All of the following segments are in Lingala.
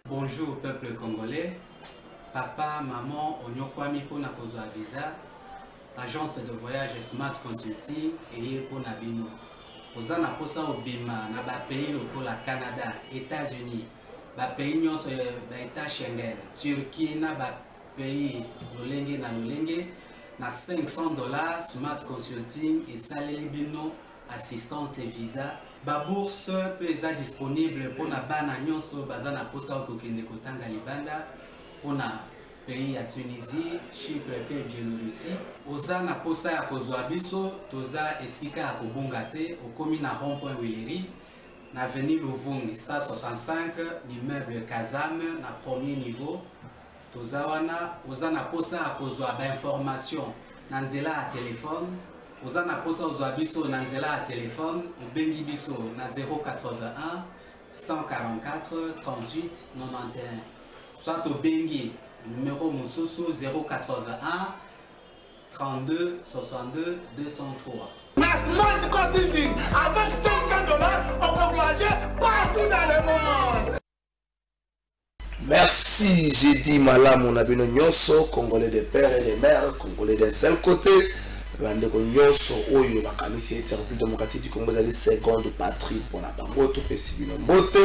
Bonjour peuple congolais, papa, maman, onyokwami pona kozwa visa, agence de voyage Smart Consulting et pona bino. Oza na posa obima na ba pays lokola Canada, États-Unis, ba pays nyonso ba état Schengen, Turquie na ba pays lolenge na lolenge na $500 Smart Consulting et saleli bino assistance et visa. Ba bourse peut être disponible pour na bana nyonso baza na posa okokende kotanga libanda pour na pays ya Tunisie, Chypre pe Biélorussie. Oza na posa ya kozwa biso toza esika ya kobonga te okomi na rond-point Willery na avenue Luvungi 165 l'immeuble Kazam na premier niveau. Toza wana oza na posa ya kozwa ba information na nzela ya téléphone. Oza na posa ozwa biso na nzela ya téléphone obengi biso na 081 144 38 91 soit obengi numéro mosusu 081 32 62 203. Smart Consulting, avec $500, on peut voyager partout dans le monde. Merci, j'ai dit Malam, on a bien nyonso, Congolais des pères et des mères, Congolais d'un seul côté. Bandeko nyonso oyo bakanisi ete République démocratique du Congo ezali seconde patrie pour na bango topesi bino mbote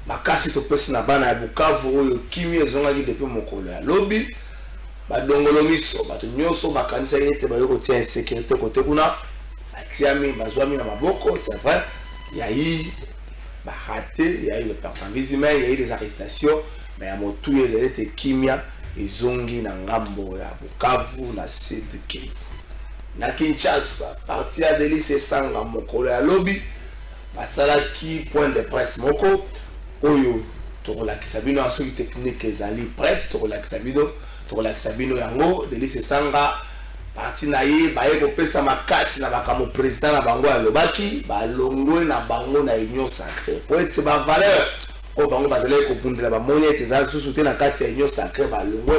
makasi topesi na bana ya Bukavu oyo kimi ezongaki depuis mokolo ya lobi badongolo miso bato nyonso bakanisa ete bayo kotia insécurité côté kuna batiami bazwami na maboko. C'est vrai, il y a eu raté, il y a eu le perfectionnisme, il y a eu des arrestations, mais à motu ezali ete kimia ezongi na ngambo ya Bukavu na Sud Kivu. Na Kinshasa, parti à Délice Sanga mokolo ya lobi basalaki point de presse moko oyo tokolakisa bino asoki technique ezali prête tokolakisa bino yango Délice Sanga parti na ye baye kopesa makasi na makambo président na bango ya lobaki balongwe na bango na union sacrée po ete ba valeur o bango bazali kobundela ba monie te za susu te na kati ya union sacrée balongwe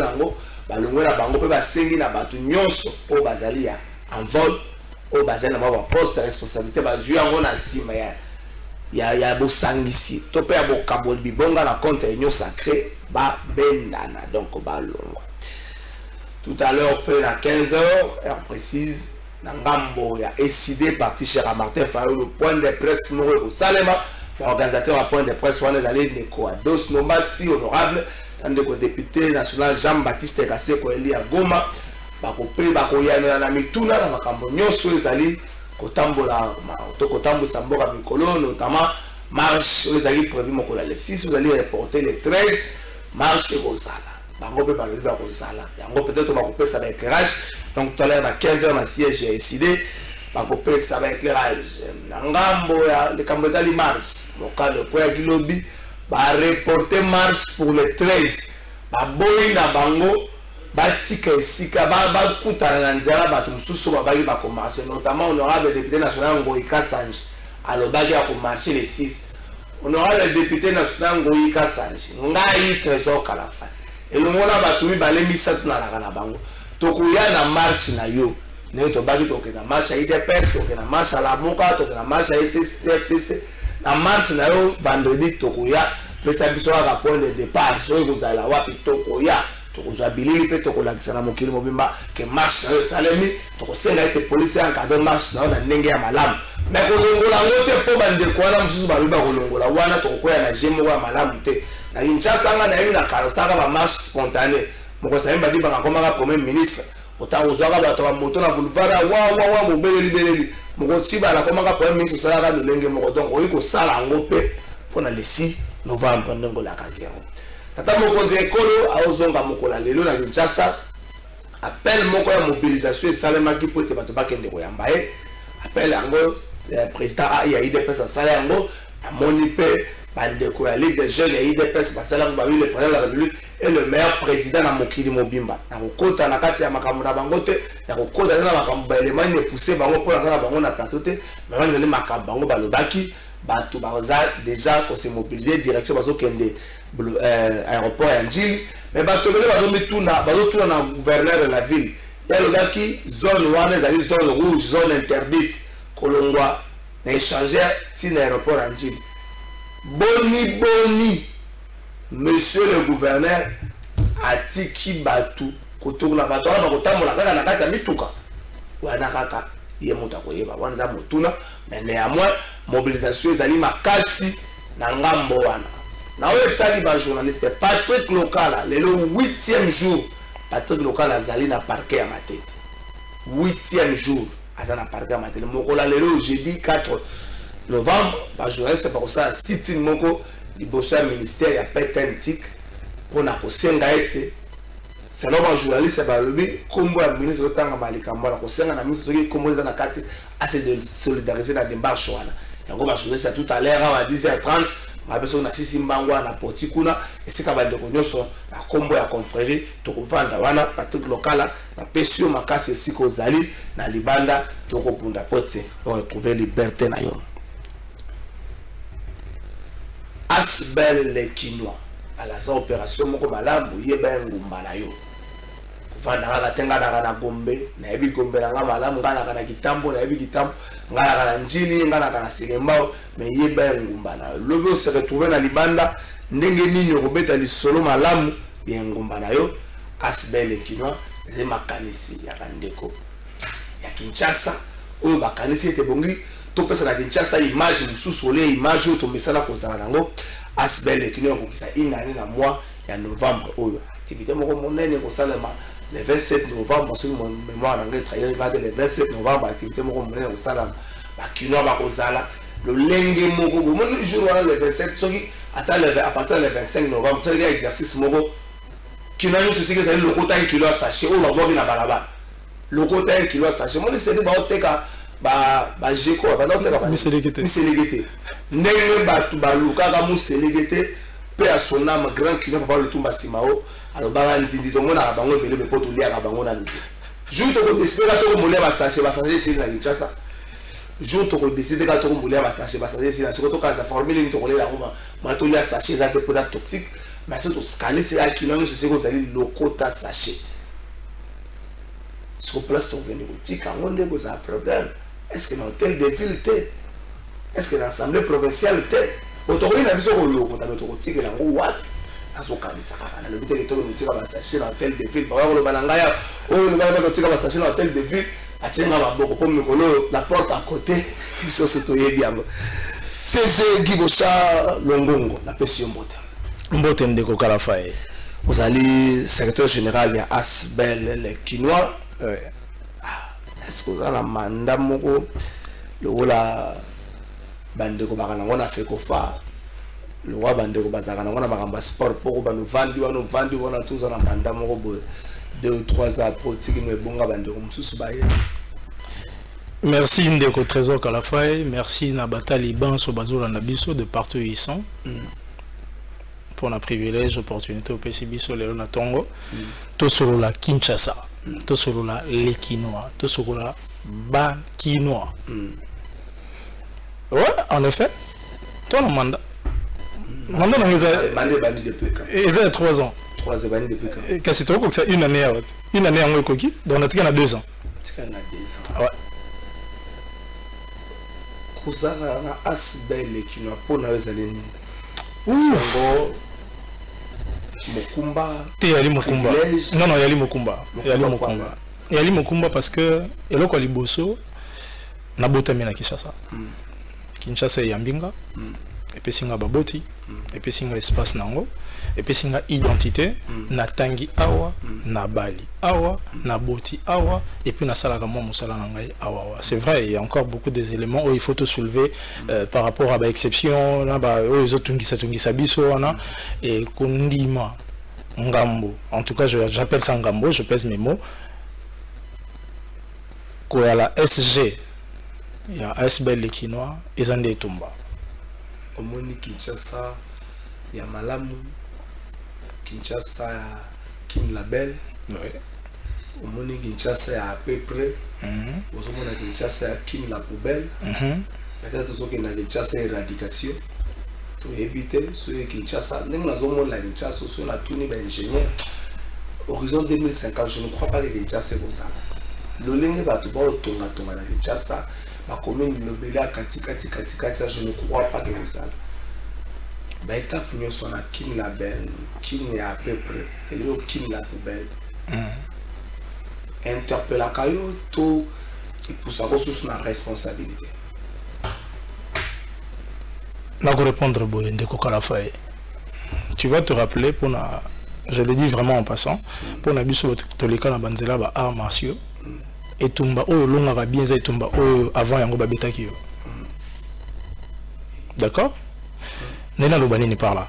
na bango pe basengi na bato nyonso o bazali ya en vol au bazin na ba poste de responsabilité bazui yango na sima ya bosangisi to pe ya bokaboli bibonga na compte union sacrée ba bendana donc ba longwa tout à l'heure peu à 15h heure précise na ngambo ya SID parti cher à Martin Fayou le point de presse au Salema l'organisateur à point de presse wana ezali Neko Ados Nomba si honorable ndeko député national Jean-Baptiste Kaseko Eli Goma bakope bakoyana na mituna na makambo nyonso ezali kotambola kotambusa mboka mikolo notamment marche ezali prévu mokolo le 6 vous allez reporter le 13 marche kozala bango pe balobi bakozala yango peut-être bakopesa ba éclairage donc tout à l'heure na 15h na siège ya décidé bakopesa ba éclairage na ngambo ya le kambotali marche local ko ya kilobi ba reporter marche pour le 13 ba boyi na bango batika esika bakutana na nzela bato mosusu babaki bakomarche notamment honorable député national Ngoïka Sanji alobaki akomarche le 6 honorable député national Ngoïka Sanji ngai trésor kalafa elongola bato mibale misatu na laka na bango tokoya na marche na yo ne tobaki tokenda marche ya IDPS tokenda marche ya Lamuka tokenda marche ya FCC na marche na yo vendredi tokoya pesa biso kaka point de départ soki kozala wapi tokoya tokozwa bilili pe tokolakisa na mokili mobimba ke marche na yo esalemi tokosenga ete polisi encadre marche na yo na ndenge ya malamu me kolongola yango te mpo bandeko wana mosusu balobi bakolongola wana tokokoya na je moko ya malamu te na Kinshasa nga nayebi na kala osaka bamarche spontané mokosami badi bakakomaka premier ministre otanga ozwaka bato bamoto na boulevard wa mobeleli mokosi banakomaka premier ministre osalaka lolenge moko donc oyi kosala yango mpe mpona le 6 novembre ndenge olakaki yango tata mokonzi ekolo aozonga mokola lelo na Kinshasa appel moko ya mobilisation esalemaki po ete bato bakende koyamba ye appel yango président ya IDPS asala yango amoni mpe bandeko ya Ligue des jeunes et IDPS basala ba le président de la République et le meilleur président na mokili mobimba na kokota na kati ya makambo na bango te na kokota na makambo ba élément ne pousser bango pour na bango na plateau te mais on les makambo bango balobaki bato baza déjà ko se mobiliser direction bazo kende aéroport ya Njili mais bato bazo mituna na gouverneur de la ville ya lobaki zone wana ezali zone rouge zone interdite kolongwa na échanger tina aéroport ya Njili. Boni, monsieur le gouverneur a tiki batu kotourna batu ala bakotambola kaka na kati ya mituka wana kaka ye moto akoyeba wana motuna mais néanmoins mobilisation ezali makasi na ngambo wana na oyo tali ba journaliste Patrick Lokala le 8e jour Patrick Lokala azali na parquet ya Matete 8e jour azali na parquet ya Matete mokola lelo jeudi 4 novembre, les journalistes par ça site moko liboso ministère ya pétentique pour na kosenga ete selon les journalistes ba lobi kombo ya ministre otanga malikamba na kosenga na ministre soki kombo za na kati assez de solidariser na démarche wana yango ba journaliste tout à l'heure à 10h30 ma beso na sisi mbangwa na poti kuna esika ba ndeko nyoso na kombo ya confrérie to kovanda wana Patrick Lokala na pesio makasi esiko zali na libanda to kopunda pote pour retrouver liberté na yo. Asbel les Kinois à la opération moko malamu yeba ngumba na yo kuvanda kaka tenga na Gombe na yebi Gombe na malamu ngana kana kitambo na yebi kitambo ngana kana Njili ngana kana Sigembao mais yeba ngumba na lobo se retrouver na libanda ndenge nini kobeta lisolo malamu ya ngumba na yo. Asbel les Kinois les makanisi ya bandeko ya Kinshasa oyo bakanisi ete bongi to pesa na Kinshasa image mususu ole image to mesala kozala nango. Asbel les Kinois ko kisa inani na mois ya novembre oyo activité moko monene ko salema le 27 novembre sur mon mémoire en anglais travailler le 27 novembre activité moko monene ko salama ba Kinois ba kozala le lenge moko mon jour le 27 soki ata le à partir le 25 novembre ça le exercice moko Kinois nous ceci que c'est le quota 1 kilo sachet ou la boire na balaba le quota 1 kilo sachet mon c'est ba oteka ba jeko ba oteka ba miselegete ndenge batu baluka ka muselegete pe a son âme grand Kinois papa le tumba simao alors ba ndindi to mona bango bele be poto lia ka bango na lutu jour to décider ka to molia ba sachet c'est na Kinshasa jour to décider ka to molia ba sachet c'est na siko to ka za formule ni to kolela ngoma ma to lia sachet za te poda toxique mais c'est to scanner c'est à Kinois nous c'est ko zali lokota sachet sur place to venir boutique on ne ko za problème est-ce que dans l'hôtel de ville est-ce que dans l'assemblée provinciale autorisé na biso ko loko ta to tika na ngo wat aso kanisa kana le biteke to tika ba sachet dans l'hôtel de ville ba ko lo bananga ya o lo ba ko tika ba sachet dans l'hôtel de ville atenga ba boko comme mikolo la porte à côté biso se to yebi yango c'est Gibocha Longongo la pession mbote ndeko kala faye ozali secrétaire général ya Asbel les Kinois. Est-ce que vous avez un mandat moko le rôle bandeko bakana ngona fekofa le roi bandeko bazakana ngona makamba sport pour ba nous vendre wana tous na mandat moko 2 ou 3 ans pour tiki me bonga bandeko mususu baye. Merci ndeko trésor Kalafay, merci na batali banso bazola na biso de partout ils sont. Pour un privilège opportunité au PCB sur le na Tongo to solo la Kinshasa. Tout sur les Kinois, tout sur la bas Kinois. Ouais, en effet. Toi, le mandat. Mandat, bandi depuis quand? Ils ont 3 ans. 3 ans, bandi depuis quand? Qu'est-ce que tu as une année? Une année en coquille, donc on a 2 ans. On a 2 ans. Ouais. Kozala na Asbel les Kinois pour na ezaleni. Mokumba yali Mokumba non yali Mokumba yali Mokumba parce que eloko liboso na botami na Kinshasa Kinshasa ya mbinga et puis singa baboti et puis singa espace nango et puis singa identité na tangi awa na bali awa na boti awa et puis na salaka mo musala ngai awa. C'est vrai, il y a encore beaucoup des éléments où il faut te soulever par rapport à ba exception là ba les autres tungisa biso wana et kondima ngambo. En tout cas, j'appelle ça ngambo, je pèse mes mots. Quoi la SG, il y a Asbel les Kinois, ils ont des tombas. omoni Kinshasa ya malamu, Kinshasa ya Kin Label, omoni Kinshasa ya à peu près, omoni Kinshasa ya Kin la poubelle, peut-être que na Kinshasa éradication, to éviter sur Kinshasa, nous avons la Kinshasa sur la tournée d'ingénieur. Horizon 2050, je ne crois pas que Kinshasa est comme ça. Le ligne va tout voir tonga tonga na Kinshasa, la commune le belé à kati, je ne crois pas que ça. Bah étape nous sommes à Kin Label, Kin est à peu près, et le Kin la poubelle. Interpelle à Kayo, tout, et pour ça qu'on sous ma responsabilité. Je vais répondre Boye Ndeko Kalafaye. Tu vas te rappeler pour na, je le dis vraiment en passant, pour na biso toleka na banzela ba arts martiaux et tumba o longa bien za tumba o avant yango ba betaki yo. D'accord? Nena lobani ni par là.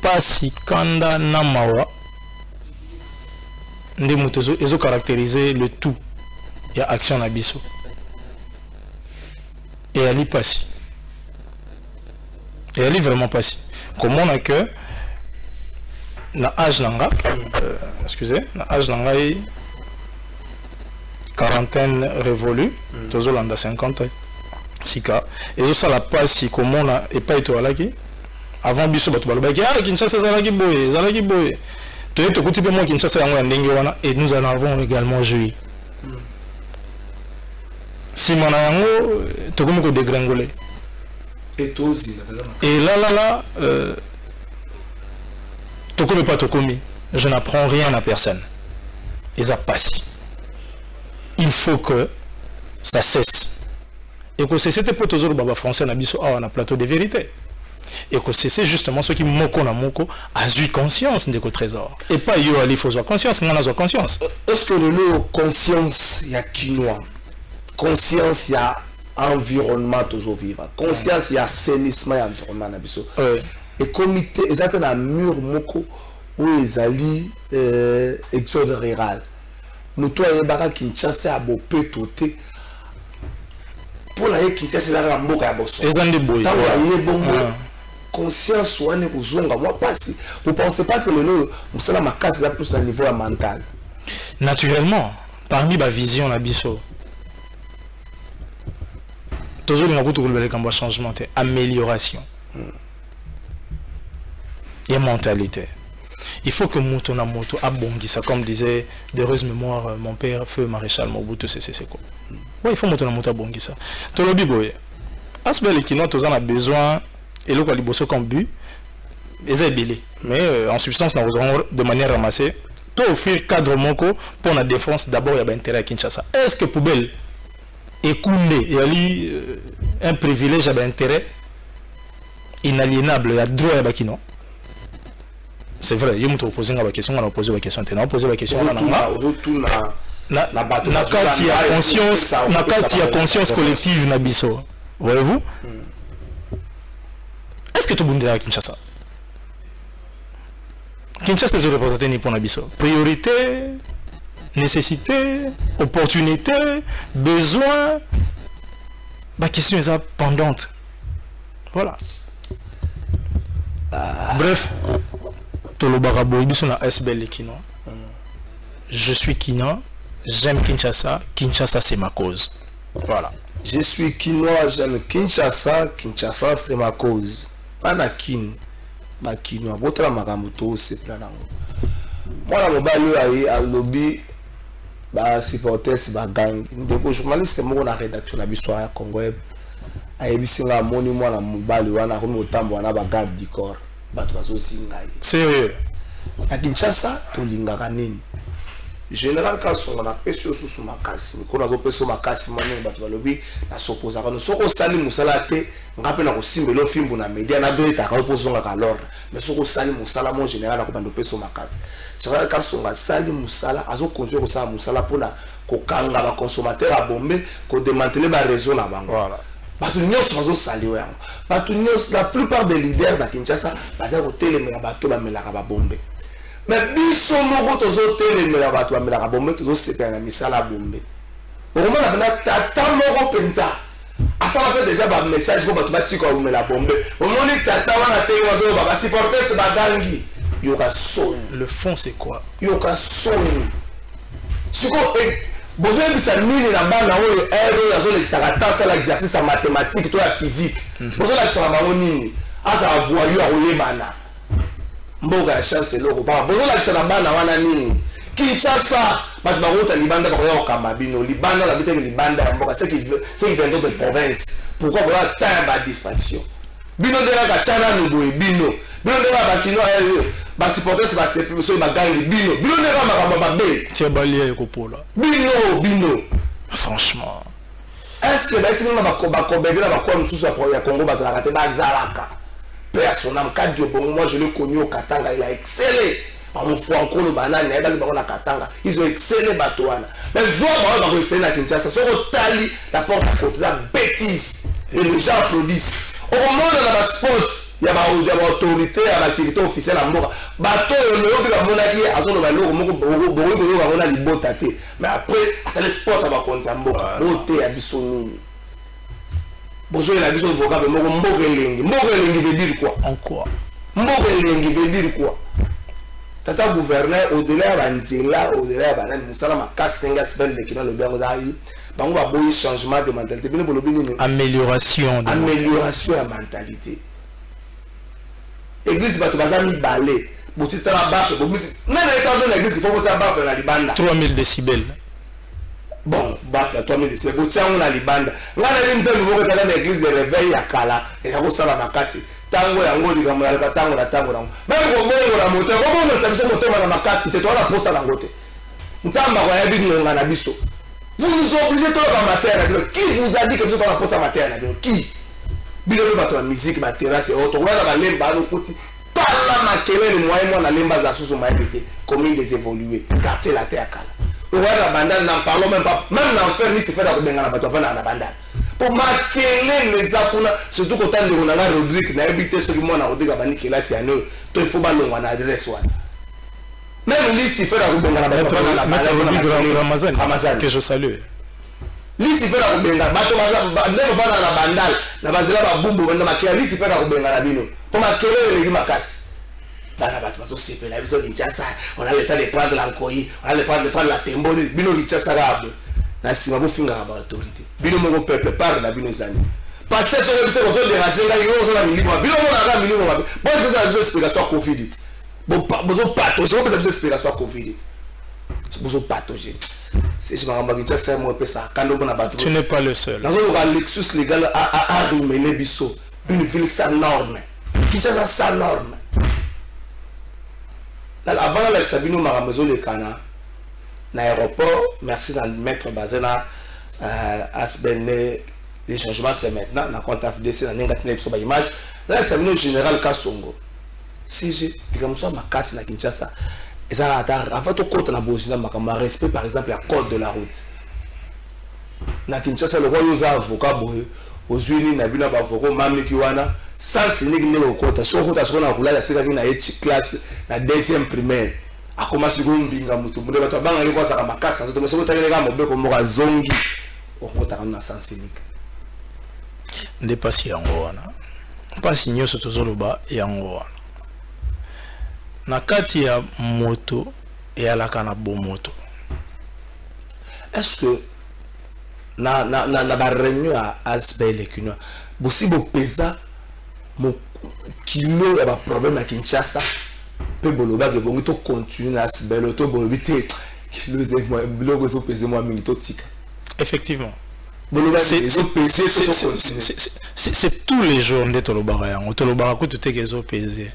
Pasi kanda na mawa ndi mutezo ezo caractériser le tout ya action na biso. Et elle est passée. Et elle est vraiment passée. Comme on a que na âge nanga, excusez, na âge nanga est quarantaine révolue, toujours l'an de 50 ans. Sika. Et ça la passe comme on a et pas été là qui avant biso batu balobaki ah Kinshasa zalaki boye. Tu es tout petit peu moins Kinshasa yango ya ndenge wana et nous en avons également joué. Si mon yango tokomi ko dégringoler et là tokomi pas tokomi, je n'apprends rien à personne et ça passe. Il faut que ça cesse et que c'était pour toujours baba français na biso a na plateau de vérité et que c'est justement ce qui moko na moko a eu conscience de trésor et pas yo ali faut avoir conscience ngana zo conscience. Est-ce que le conscience ya quinoa, conscience il y a environnement toujours vivre, conscience il y a assainissement et environnement na biso et comité exactement na mur moko où les alliés exode rural muto ayebaka Kinshasa abo petoté pour la Kinshasa la mboka ya boso ezande boy conscience wane kuzonga moi pas si vous pensez pas que le musala makasi là plus na niveau mental naturellement parmi ma vision na biso toujours il y a beaucoup de changement, amélioration et mentalité. Il faut que moto na moto abongisa comme disait d'heureuse mémoire mon père feu maréchal Mobutu c'est quoi. Ouais, il faut moto na moto abongisa. Tolobi boye. Asbel qui nous a besoin et le liboso comme but les belé mais en substance nous aurons de manière ramassée pour offrir cadre moko pour la défense d'abord il y a intérêt à Kinshasa. Est-ce que poubelle et Koundé, il y a un privilège à intérêt inaliénable, il y a droit à Bakino. C'est vrai, il y a posé la question, on a posé la question, on a posé la question, on a conscience collective Nabiso. Voyez-vous? Est-ce que tout le monde est à Kinshasa? Kinshasa est représenté pour Nabiso. Priorité, nécessité, opportunité, besoin, ma question est pendante. Voilà. Bref, je suis Kino, j'aime Kinshasa, Kinshasa c'est ma cause. Voilà. Je suis Kinois, j'aime Kinshasa, Kinshasa c'est ma cause. Anakin, ma Kinois, votre magamuto c'est plein d'amour. Moi la mobile à lobby. Bah supporters ba gang ndeko journaliste mo na rédaction na biso ya Congo Web ayebisinga moni mwana mobali wana ko motambo wana ba garde du corps bato bazo singa sérieux à Kinshasa to lingaka nini général Kasonga na peso susu makasi ko nazo peso makasi mwana bato balobi na s'opposa kana soko sali musala te ngape na ko simbelo fimbo na media na doita ka opposonga ka l'ordre mais soko sali musala mon général na ko bando peso makasi général Kasonga sali musala azo continuer ko sala musala pona ko kanga ba consommateur a bomber ko démanteler ba réseau na bango voilà bato nyonso bazo sali yango bato nyonso la plupart des leaders na Kinshasa baza ko telemela bato ba melaka ba bomber. Mais biso moko tozo telemela bato ba melaka bombe tozo sepela na misala bombe. Au moment na tata moko penza asala mpe déjà bamessage mpo bato batika omela bombe omoni tata wana tenge bazoloba basupporters bagangi yoka soni. Le fond c'est quoi? Yoka soni siko bozoyebisa nini na bana oyo ere oyo azolekisaka ta asala exercice ya mathématique to ya physique bozolakisaka bango nini azala voyu akoyebana mboka ya chance eloko paa bozolakisa na bana wana nini Kinshasa bato bakota libanda bakoya kokamba bino libanda na bitenge libanda ya mboka c'est qui vient d'autres provinces pourquoi boya ta ya badistraction bino nde kaka tiana noboye bino nde kaka bakino basupporters basepiso bagangi bino nde kaka makambo mabe tia balia ekopola bino franchement est-ce que baesi bino bakobengela bakoya mosusu ya Congo bazalaka te bazalaka personnellement Kadio Bongo moi je l'ai connu au Katanga il a excellé mon franco le banane na ebaki bango na Katanga ils ont excellé batoana mais zo ba excellé na Kinshasa so tali la porte à côté la bêtise et les gens applaudissent au moment de la sport il y a autorité à l'activité officielle en mboka bato le lobi ba monaki azolo ba loko moko bogo ba mona libota te mais après ça le sport ba konza mboka bote ya biso nini bozo la biso vocable moko mboka elengi veut dire quoi en quoi mboka elengi veut dire quoi tata gouverneur au-delà ya banzela au-delà ya banani musala makasi tenga sipele de kina lobi yango zali bango ba boyi changement de mentalité bino bolobi nini amélioration ya mentalité église bato baza mibale botita la bafe bomisi nana esa dans l'église il faut botia bafe na libanda 3000 décibels bon bafe à 3000 décibels botia na libanda ngana ni mzee moko dans l'église de réveil ya kala et ça kosala makasi tango yango likambo ya tango na tango nango même ko la moto ko na sabiso moto na makasi te to na posa na ngote nzamba kwa yabi ngonga na biso vous nous obligez de la matière qui vous a dit que vous êtes en posa matière qui bino bato la musique ba terrasse et autres on va lemba no kuti tala makelele moyen na lemba za susu maébité commune des évoluer quartier la terre kala on va bandal n'en parlons même pas même l'enfer ni se fait la benga na bato va na bandal pour makelele les apuna surtout quand on a Rodrigue na habité ce qui moi na Rodrigue bani kelasi ano to il faut balongwa na adresse wana même lui si fait la benga na bato va na Ramazan que je salue lisi fera kubenga bato lelo bana na bandal na bazela ba bumbu bana makia lisi fera kubenga na bino pour makelele les makasi bana bato sepela biso Kinshasa on a le temps de prendre l'ankoyi on a le temps de prendre la temboni bino Kinshasa rabo na sima bo finga ba autorité bino mo peuple par na bino zani parce que so biso so déranger nga yo so na milimo bino mo na ga milimo ba bo biso biso explication covid bo zo pato je biso explication covid bo patogène. Si je m'en vais ça moi ça quand on a battu. Tu n'es pas le seul. Dans un Lexus légal à ruiner biso une ville sans norme. Kinshasa sans norme. Avant la Sabino Maramazo le Cana l'aéroport merci dans mettre Bazena Asbene les changements c'est maintenant na compte FDC na ninga tene biso ba image la Sabino général Kasongo. Si j'ai comme ça ma casse na Kinshasa et ça en fait au compte na bozina makamba respect par exemple la code de la route na Kinshasa le roi yoza avocat boye ozwini na bina ba avocat mami kiwana sans siniki ne okota so okota so na kulala sika kina h classe na deuxième primaire akoma sikumbinga mutu munde bato banga yiko saka makasa so to mose kotangela ka mobeko moka zongi okota kana sans siniki nde pasi yango wana pasi nyoso tozoloba yango wana na kati ya moto et à la kana bon moto. Est-ce que na ba réunion à Asbel et Kino si bo pesa mo kilo ya ba problème à Kinshasa pe boloba ke bongi to continue na Asbel to bolobi te kilo ze moi blogo so pesa moi mingi to tika. Effectivement. C'est tous les jours de Tolobara yango Tolobara ko tout ke zo peser.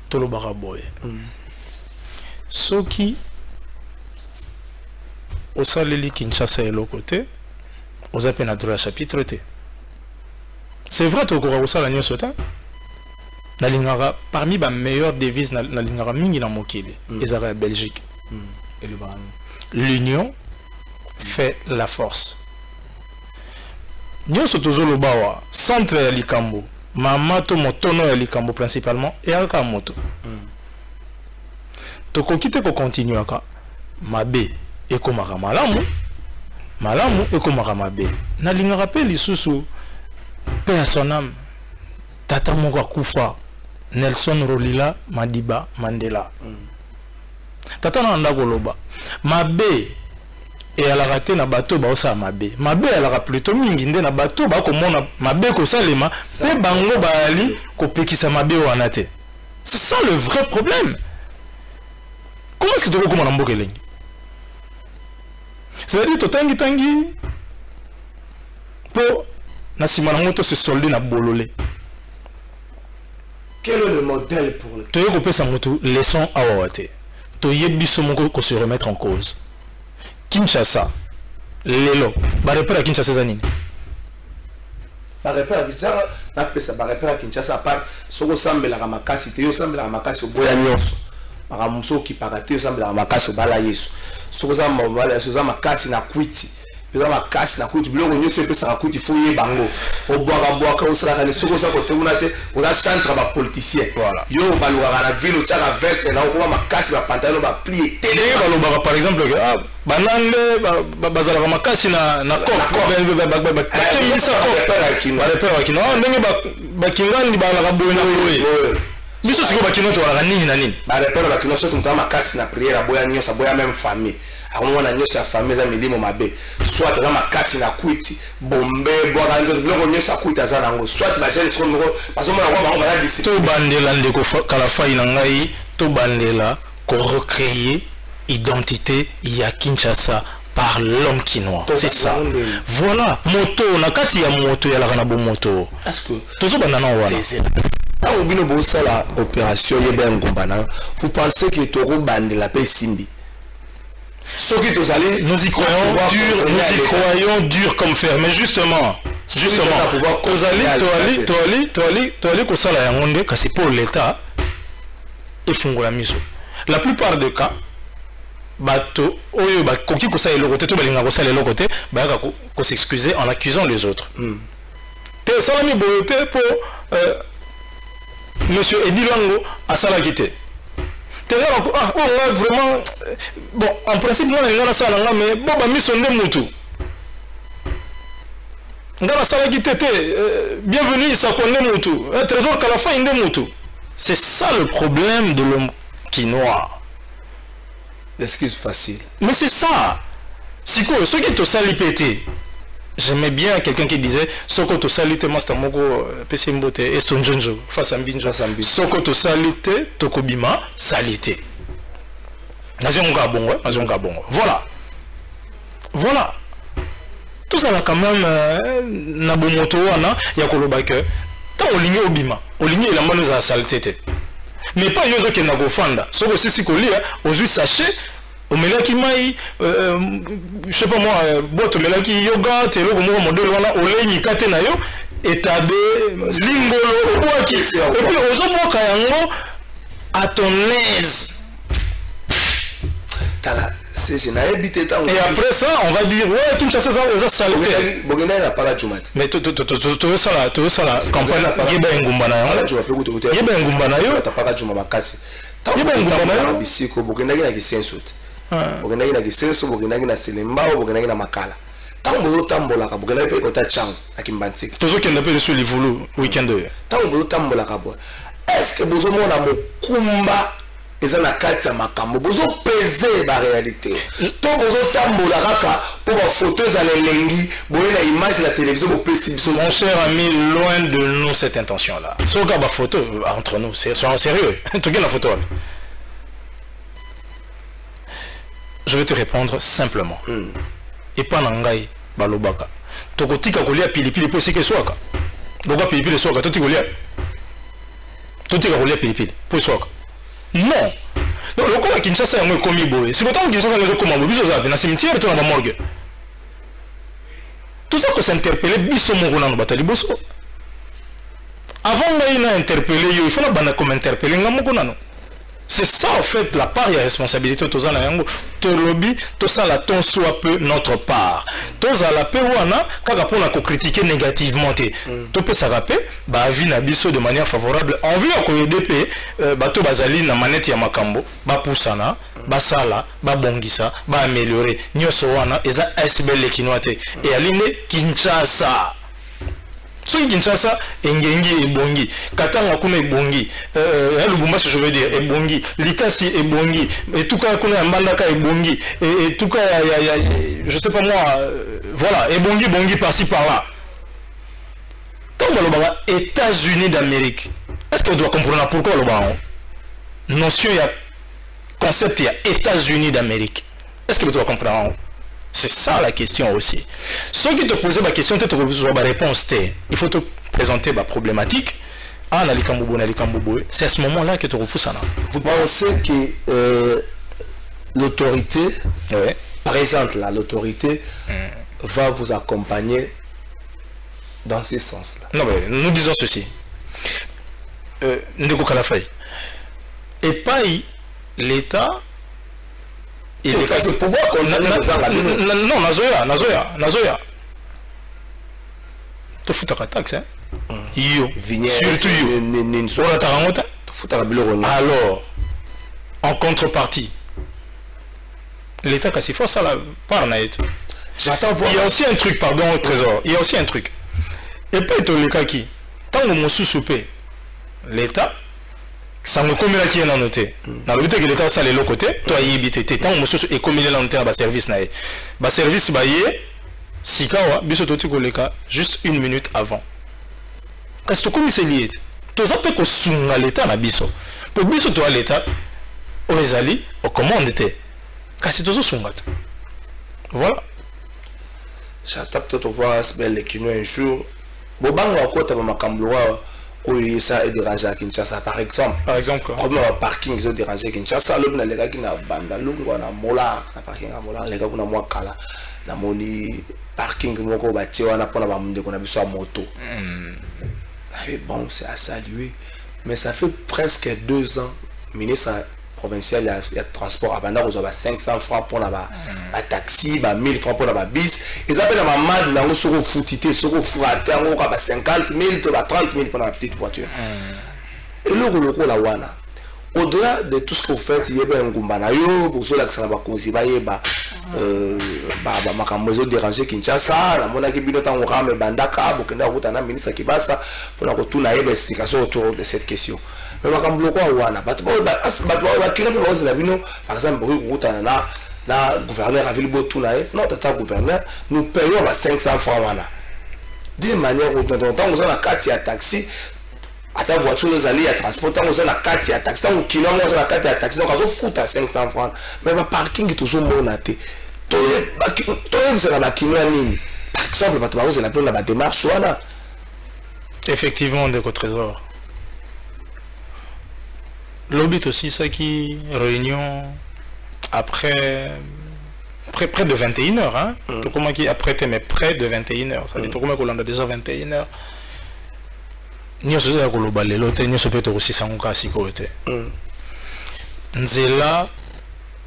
Tolobara boy. Soki au saleli Kinshasa et l'autre côté, aux appels à droit chapitre T. C'est vrai que au salani sota. Na lingara parmi les meilleures devises na lingara mingi na mokili, ezara Belgique. Et le Baran. L'union fait la force. Nyo sotozo lobawa centre ya likambo. Mamato motono ya likambo principalement et aka moto. Toko kite ko continuer aka mabe et komaka malamu malamu ekomaka mabe nalingaka pe lisusu pe à son âme tata moko akufa Nelson Rolila Madiba Mandela tata na anda koloba mabe et à la raté na bateau ba osa mabe à la plutôt mingi nde na bateau ba komona mabe ko salema pe bango ba ali ko pekisa mabe wana te. C'est ça le vrai problème. Comment est-ce que tu veux comment on a c'est-à-dire que tangi pour na simanango se solder na bololé. Quel est le modèle pour le tu veux couper sa moto leçon à Wawate tu yebiso moko ko se remettre en cause Kinshasa lelo ba repère à Kinshasa zanini ba repère à Kinshasa na pesa ba repère à Kinshasa par soko sambela ka makasi te yo sambela ka makasi boya nyonso ba muso ki parate yo sambela ka makasi bala yesu soko samba bala yesu za makasi na kwiti eza makasi na kwiti biloko nyonso epesa ka kwiti foye bango obwaka osala ka soko sa kote una te oza centre ba politicien voilà yo baluka na ville tchaka veste na ko makasi ba pantalon ba plié télé balobaka par exemple que banande bazala makasi na bakemisa ba repère akino ndenge bakingani balaka boyena boye biso siko bakino to balaka nini na nini ba repère bakino soki mutama makasi na prière boya nyosa boya même famille akomona nyosa ya famille za milimo mabe soit za makasi na kwiti bombe boka nzo biloko nyosa kwiti za nango soit ba jeune siko moko bazomona kwa bango bala disi to bandela ndeko kala fai na ngai to bandela ko recréer identité ya Kinshasa par l'homme kinois. C'est ça. Voilà. Moto, na kati ya moto ya la kanabo moto. Est-ce que tozo banana wana. Tant obino bosa la opération yeba ngombana, vous pensez que toro bande la paix simbi. Nous y croyons dur comme fer, mais justement, toali ko sala yangonde kasi pour l'état et fungola miso. La plupart des cas bato oyo ba koki ko sala lokote to balinga ko sala lokote ba ka ko s'excuser en accusant les autres. Te salami boyote pour monsieur Edilango a sala quitté. Vraiment bon en principe moi ngana sala nga mais bon ba miso nde mutu ngana sala quitté bienvenue ça connaît mutu trésor kala fa inde mutu. C'est ça le problème de l'homme quinois. L'excuse facile. Mais c'est ça. Si quoi, ce qui est au salipété. J'aimais bien quelqu'un qui disait Soko to salite master moko pesimbote estonjonjo face à mbinjo Soko to salite tokobima salite. Nazonga bongo. Voilà. Tout ça là quand même na bomoto wana ya koloba que tant olingi obima, olingi la mano za salité. Mais pas yozo qui n'a gofanda. Soko sisi kolia aujourd'hui sachet au melaki mai je sais pas moi boto melaki yoga te loko mo modèle wana olenyi kate na yo etabe lingolo okwaki et puis ozoboka yango à ton aise. Tala c'est na habité tant. Et après ça on va dire ouais tout ça ça saleté. Bogena na para chumat. Mais to ça campagne yeba ngumba na yo. Yeba ngumba na yo ta para chuma makasi. Yeba ngumba na yo bisiko bogena na kisenso. Bogena na kisenso bogena na selemba bogena na makala. Tango tambola ka bogena pe kota chang akimbantik. Tozo kenda pe sur les volo week-end. Tango tambola ka bo. Est-ce que bozo mona mokumba eza na kati ya makambo bozo peser ba réalité to bozo tambola kaka pour ba photos à l'elengi boye na image la télévision bo pesi biso. Mon cher ami, loin de nous cette intention là. So ka ba photo entre nous, c'est sérieux. Tu regardes la photo. Je vais te répondre simplement. Et pas nangai balobaka. Tokotika kolia pilipili po sike swaka. Boka pilipili swaka toti kolia. Totika kolia pilipili po swaka. Non. Donc le quoi Kinshasa yango komi boye. Si autant Kinshasa yango komi boye, biso za na cimetière to na morgue. Tout ça que s'interpeller biso mo na batali boso. Avant ngai na interpeller yo, il faut na bana comme interpeller ngamo konano. C'est ça en fait la part et la responsabilité de la yango. To lobby, tout ça la ton soit peu notre part. Tous à la paix wana kaka pour la critiquer négativement te. To peut ça rappeler ba vie na biso de manière favorable. En vue ko EDP bato bazali na manette ya makambo, ba poussana, ba sala, ba bongisa, ba améliorer. Nyoso wana eza SBL kinoate et aline Kinshasa. So Kinshasa engengi ebongi katanga kuna ebongi Lubumbashi je veux dire ebongi Likasi ebongi et tout cas kuna Mbandaka ebongi et tout cas je sais pas moi voilà ebongi bongi par-ci par-là. Tant que les États-Unis d'Amérique, est-ce que vous doit comprendre pourquoi le notion il y a concept il y a États-Unis d'Amérique. Est-ce que vous doit comprendre? C'est ça la question aussi. Ceux qui te posent la question, tu te besoin de réponse. Il faut te présenter la problématique. C'est à ce moment-là que tu repousses. Vous pensez que l'autorité, par exemple, l'autorité va vous accompagner dans ce sens-là? Non, mais nous disons ceci. Ndeko Kalafay. Et pas l'État. C'est pouvoir condamner les gens là. Non, Nazoya. Tu fous ta taxe, hein? Yo. Surtout yo. Alors, en contrepartie, l'État a si fort ça la part naïte. J'attends voir. Il y a aussi un truc, pardon, au trésor. Il y a aussi un truc. Et pas être le cas qui, tant que mon sous-soupé, l'État. Ça me commet là qui est noté. Dans le que l'État ça les l'autre côté, toi y habite. Tant que monsieur est commis là noté à service naïe. Bas service baillé, si kawa, biso toti koleka juste 1 minute avant. Qu'est-ce que comme c'est lié? Tous ça peut que sunga l'État na biso. Pour biso toi l'État, au ezali, au commande était. Kasi tous sunga. Voilà. J'attends peut-être voir ce bel équino un jour. Bobanga wa kota ba makambloa. Oui, ça est dérangé à Kinshasa, par exemple. Par exemple, quoi? Comme le parking, ils ont dérangé à Kinshasa. L'homme, les gars qui n'ont pas de banda, na mola, na parking à mola, les gars qui n'ont pas kala, na moni parking, moko bâti, on a pas na bamde qu'on a besoin de moto. Bon, c'est à saluer, mais ça fait presque 2 ans, ministre provincial, il y a transport à Banda, vous avez 500 francs pour la taxi, 1000 francs pour la bis. Ils appellent la maman, ils ont sur foutité, sur fouraté, on a 50 000, 30 000 pour la petite voiture. Et le la wana. Au-delà de tout ce que vous faites, il y a un gumbanayo, pour ceux qui sont là, il y a dérangé Kinshasa, la monnaie qui est en rame Bandaka, Bokenda, Routana, ministre Kibasa, pour la retourner à l'explication autour de cette question. Mais je ne sais pas par exemple, le gouverneur a vu le beau tout non, tata gouverneur, nous payons 500 francs. D'une manière ou d'une autre, nous avons la carte à taxi, à ta voiture, nous allons à transport, nous avons la carte à taxi, nous avons la carte à taxi, donc on fout à 500 francs. Mais le parking est toujours bon. Par exemple, la démarche. Effectivement, de trésor. L'obit aussi, ça qui réunion après près de 21h. Hein? Tout comment qui après mais près de 21h. Ça veut dire comment qu'on a déjà 21h. Nous sommes à Kolobalé, l'autre, nous sommes aussi sans casser côté. Nzela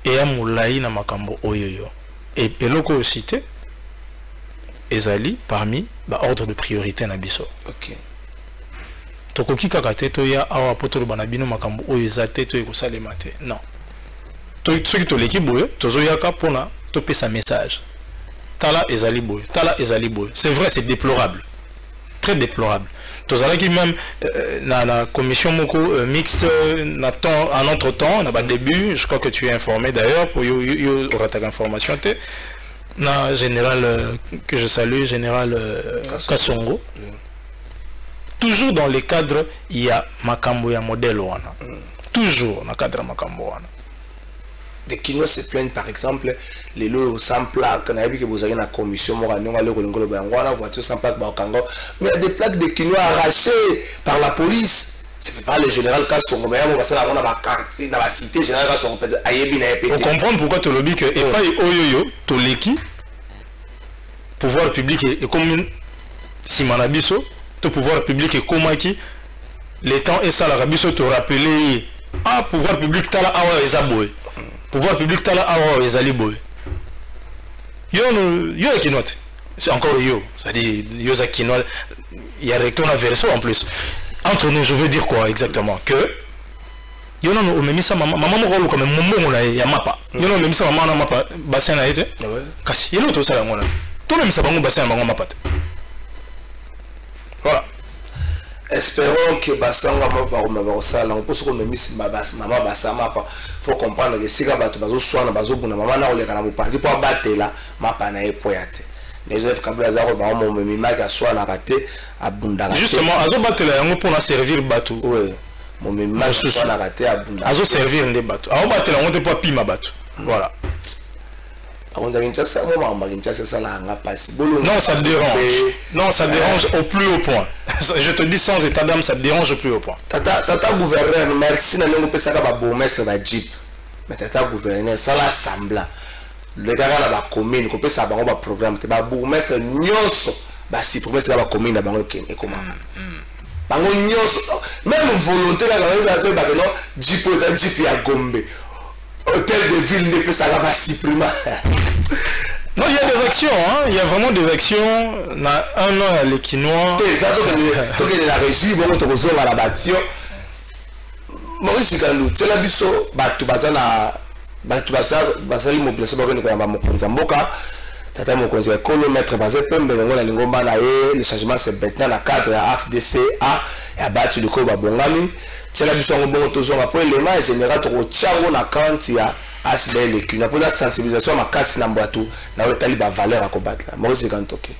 et Amoulaï na makambo oyoyo. Et l'autre aussi, ezali parmi l'ordre de priorité na biso. Ok. Tokoki kakate to ya awa poto banabino makambo oyo ezate to ekosalema te. Non. Soki to l'équipe boye, tozo yaka pona to pesa message. Tala ezali boye, tala ezali boye. C'est vrai, c'est déplorable. Très déplorable. Tozalaki même la commission moko mixte en notre temps, na ba début, je crois que tu es informé d'ailleurs pour yo aura information te. Na général que je salue, général Kassongo. Toujours dans les cadres, il y a makambo ya modèle wana. Toujours dans le cadre makambo wana. Des Kinois se plaignent par exemple, les lots sans plaque, on a vu que vous avez une commission, mais il y a des plaques de Kinois arrachées par la police. C'est pas le général Kassongo, mais on va dans la cité général Kassongo. Pour comprendre pourquoi tu lobby que et pas Oyoyo, Toleki, pouvoir public et comme Simanabiso, tout pouvoir public et comment qui les temps et ça la rabiso te rappeler ah pouvoir public tala awa ezaboy pouvoir public tala awa ezali boy yo ekinote c'est encore yo c'est-à-dire yo za kinote il y a recto na verso en plus entre nous je veux dire quoi exactement que yo non o memisa maman moko comme momo na ya mapa yo non memisa maman na mapa bassin na été kasi yelo to sala ngona to memisa bango bassin bango mapa voilà. Espérons que basanga mapa sala on peut se comme memisa maman bassin mapa faut comprendre que si ka bato bazo soana bazo buna maman na oleka na bopanzi pour batela mapa na epoyate les autres kabla za ko ba mo memima ka soana kate abunda justement azo batela yango pour na servir bato ouais mon memima soana kate abunda azo servir nde bato azo batela on te pas pima bato voilà. Non, ça dérange. Non, ça dérange au plus haut point. Je te dis sans état d'âme, ça dérange au plus haut point. Tata gouverneur, merci, nous avons fait ça pour mettre la Jeep. Mais tata gouverneur, ça l'assemblée. Le gars dans la commune, qu'on peut ça dans un programme, que ba bourgmestre nyonso, ba si promesse la commune na bango ken et comment. Bango nyonso, même volonté là, ça te ba que non, Jeep za Jeep ya Gombe. Hôtel de ville ne peut ça va supprimer. Non, il y a des actions, hein. Il y a vraiment des actions. On a un an à l'Équinois. Ça, donc la régie, bon, tu as la bâtiment. Maurice Kandou, tu as la biso, tu as l'immobilisation, tata mokonzi ya kolo maître basé pembe ngo na lingomba na ye le changement c'est maintenant na cadre ya FDCA ya batu de ko ba bongami tela biso ngo bongo tozonga pour élément général to tchango na compte ya asbel le kuna pour la sensibilisation makasi na mbatu na wetali ba valeur à combattre moi c'est quand toké.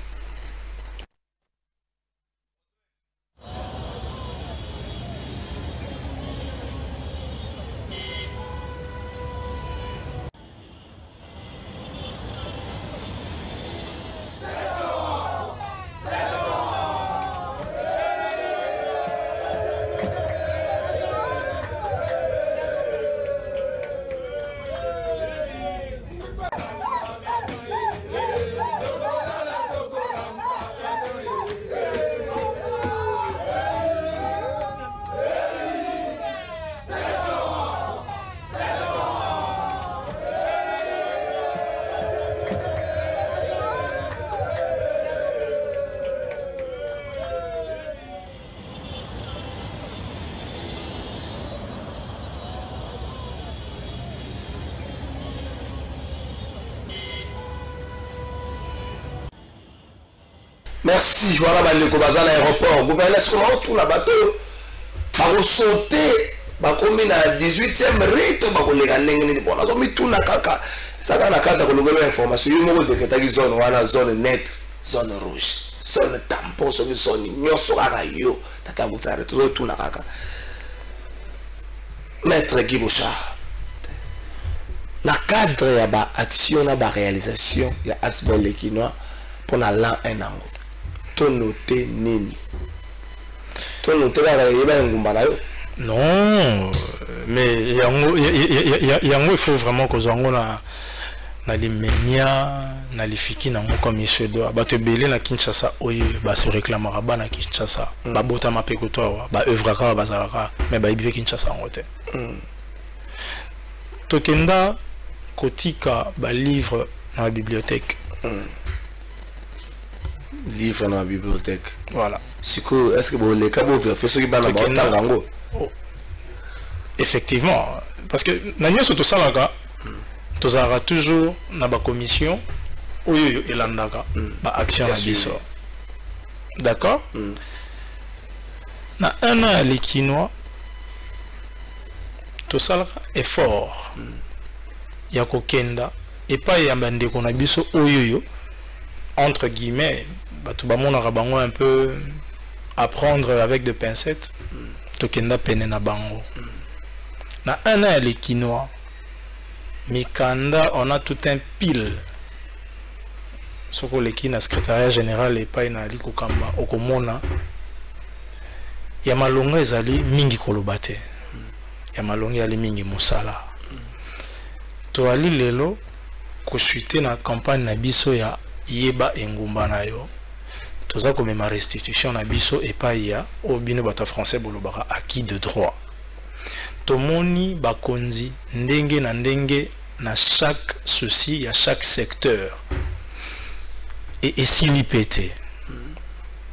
Merci, voilà, bandeko baza na aéroport. Gouverneur, est-ce qu'on tourne la bateau? Bako sauter, bako na 18e rite, bako lega ndenge bon. Azo mi tuna kaka. Saka na kata ko lobela information. Yo moko deketa ki zone wana zone neutre, zone rouge, zone tampon, zone nyoso kaka yo. Tata gouverneur, to tuna kaka. Maître Guy Bouchard. Na cadre ya ba action na ba réalisation ya Asbel Lekinois pour na l'an 1 an. Noté nini noté non mais yango il faut vraiment que zango na limenia na lifiki nango comme il se doit bato belé na Kinshasa oyo ba se réclamera ba na Kinshasa ba bota mapeko to ba œuvraka ba zalaka mais ba ibi Kinshasa ngote tokenda kotika ba livre na la bibliothèque livre dans la bibliothèque. Voilà. Est-ce que les cabos fait ce qui va dans effectivement, parce que nous sommes tous là, nous avons toujours dans la commission où il y a action à biso. D'accord? Dans un an, les Quinois, tout ça est fort. Il y a Kokenda et pas il y a Bande qu'on a biso où entre guillemets. Un peu apprendre avec des pincettes tokenda penena bango na un an les Quinois mikanda on a tout un pile soko leki na secrétariat général et pas na liko kamba okomona ya malonga ezali mingi kolobate ya malonga ali mingi musala to ali lelo ko chuter na campagne na biso ya yeba engumba na yo toza comme ma restitution na biso et pas ya au bino bato français bolobara acquis de droit tomoni bakonzi ndenge na chaque souci à chaque secteur et s'il pété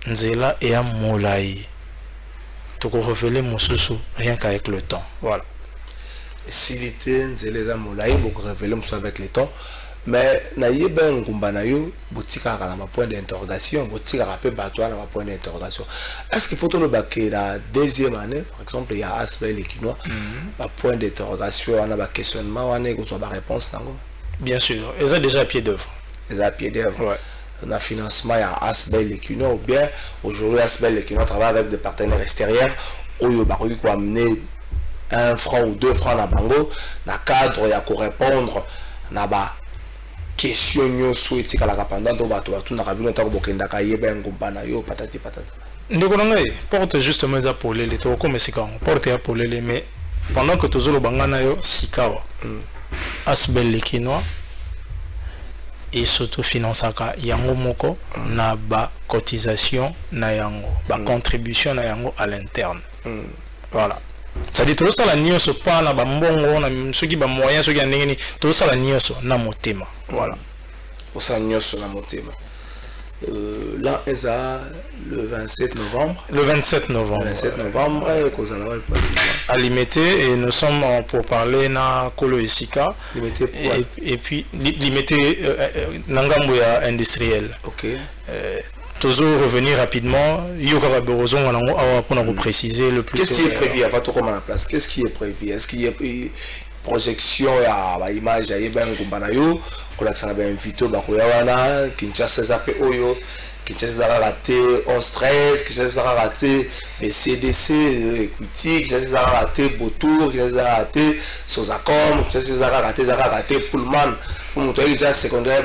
nzela et à molai tu peux révéler mon sous rien qu'avec le temps voilà s'il était nzela et à molai beaucoup révéler mon avec le temps mais naïe ben gumbanayo boutika à ma point d'interrogation boutika rappel bateau à ma point d'interrogation est-ce qu'il faut tout le baquer la deuxième année par exemple il y a aspect les quinois ma point d'interrogation on a un questionnement on a une réponse nango bien sûr ils ont déjà à pied d'œuvre ouais on a financement il y a aspect les quinois ou bien aujourd'hui aspect les quinois travaille avec des partenaires extérieurs où il va amener 1 franc ou 2 francs na bango na cadre il y a qu'on répondre na ba question nyoso etikala pendant to bato na kabino ta ko bokenda ka yeba ngubana yo patati patata ndeko ngai porte justement za polele to comme sika porte ya polele mais pendant que tozolo bangana yo sikawa asbel les quinois et s'autofinançaka yango moko na ba cotisation na yango ba contribution na yango à l'interne voilà ça dit tout ça la nioso pas na ba mbongo na ceux qui ba moyen ceux qui a ndengeni tout ça la nioso na motema voilà au ça nioso na motema là est le 27 novembre le 27 novembre à Limité et nous sommes pour parler na Kolo Esika et puis Limité nangambo ya industriel OK toujours revenir rapidement yoka besoin pour nous préciser le plus qu'est-ce qui est prévu avant tout comme à la place qu'est-ce qui est prévu est-ce qu'il y a projection ya ba image ya ben kumbana yo ko la tsana ben invité ba ko ya wana Kinshasa zape oyo Kinshasa raté 11-13 Kinshasa raté les CDC écoutez Kinshasa raté Botour Kinshasa raté Sozacom Kinshasa raté Pullman pour monter déjà secondaire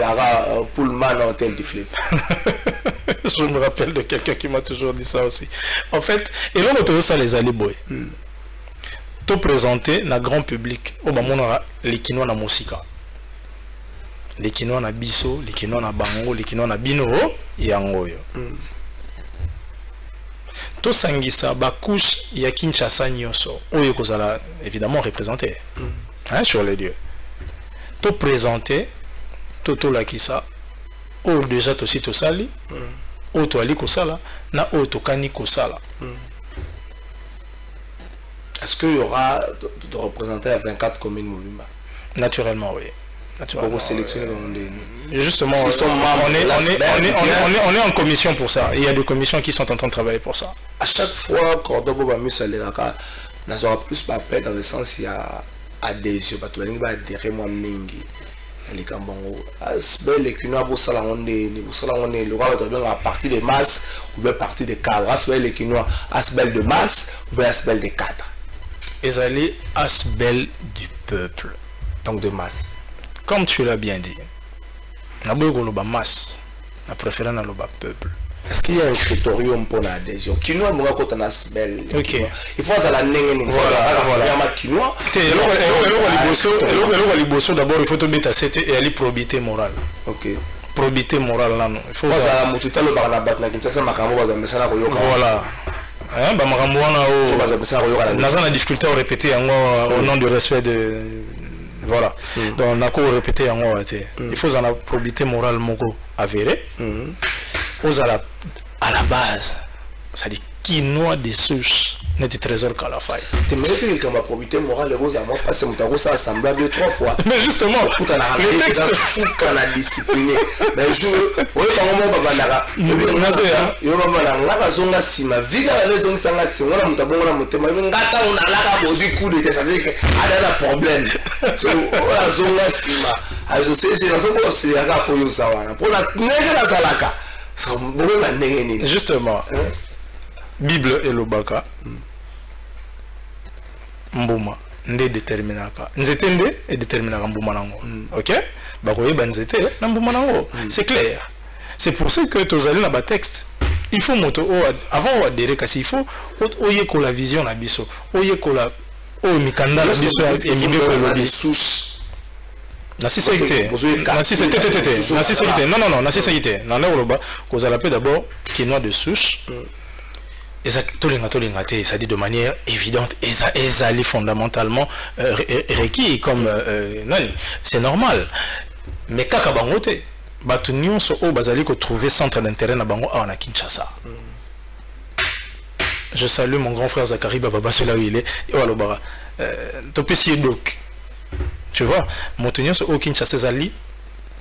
Pullman hôtel du fleuve. Je me rappelle de quelqu'un qui m'a toujours dit ça aussi en fait et là on ça les allées boy tout présenté na grand public au bamona les quinois na musika les quinois na biso les quinois na bango les quinois na bino yango yo to sangisa ba couche ya Kinshasa nyoso oyo kozala évidemment représenté hein sur les lieux to présenté to la kisa o déjà to sito sali o to ali kosala na o to kani kosala. Est-ce qu'il y aura de représentants à 24 communes Mobimba? Naturellement, oui. Naturellement. Pour sélectionner justement, on est en commission pour ça. Il y a des commissions qui sont en train de travailler pour ça. À chaque fois, Cordoba va mieux s'allérer, nous aura plus pas paix dans le sens il y a adhésion. Parce que nous allons adhérer moi mingi. Les Kambongo. Asbel les Kinois pour ça on est le roi de bien à partir des masses ou bien partir des cadres. Asbel les Kinois, asbel de masse ou bien asbel des cadres. Ezali asbel du peuple. Donc de masse. Comme tu l'as bien dit. Na bogo loba masse. Na préféré na loba peuple. Est-ce qu'il y a un critérium pour l'adhésion? Quinoa monga kota na asbel. OK. Il faut ça la nenge. Voilà. Il y a quinoa. Elo liboso d'abord il faut te mettre à cette et aller probité morale. OK. Probité morale là non. Il faut ça mututa lo bana batna kinchasa makambo ba mesana ko yoka. Voilà. Hein, bah on a difficulté à répéter au nom du respect de voilà. Donc on a qu'à répéter il faut en probité morale moko avérée. À la base, ça dit quinoa des souches n'est trésor qu'à la faille. Tu me dis que ma probité morale est à moi parce que ça assemblé 2-3 fois. Mais justement, le texte fou qu'on a discipliné. Mais je oui par moment babandaka. Yo babandaka ngaka zonga sima vika la zonga sanga sima na mutabongo na motema ngata on a la bozi coup de ça veut dire que a un problème. So la zonga sima. Je sais j'ai raison pour c'est aka koyo sawana. Pour la nege la salaka. So bongo la nege ni. Justement. Bible et Lobaka. Mbuma nde déterminaka nzete nde et déterminaka mbuma nango OK bakoye banzete na mbuma nango c'est clair c'est pour ça que tozali na ba texte il faut moto avant adhérer kasi il faut oyekola vision na biso oyekola mikanda na biso et mibeko lobi souche na siséité non na siséité na loloba kozala pe d'abord quinoa de souche ça dit de manière évidente, et fondamentalement requis comme nani, c'est normal. Mais kaka bangote, batu nyonso o bazali ko trouver centre d'intérêt na bango à Kinshasa. Je salue mon grand frère Zachary Baba, c'est là où il est. Et voilà, topesi donc. Tu vois, mon nyonso o Kinshasa zali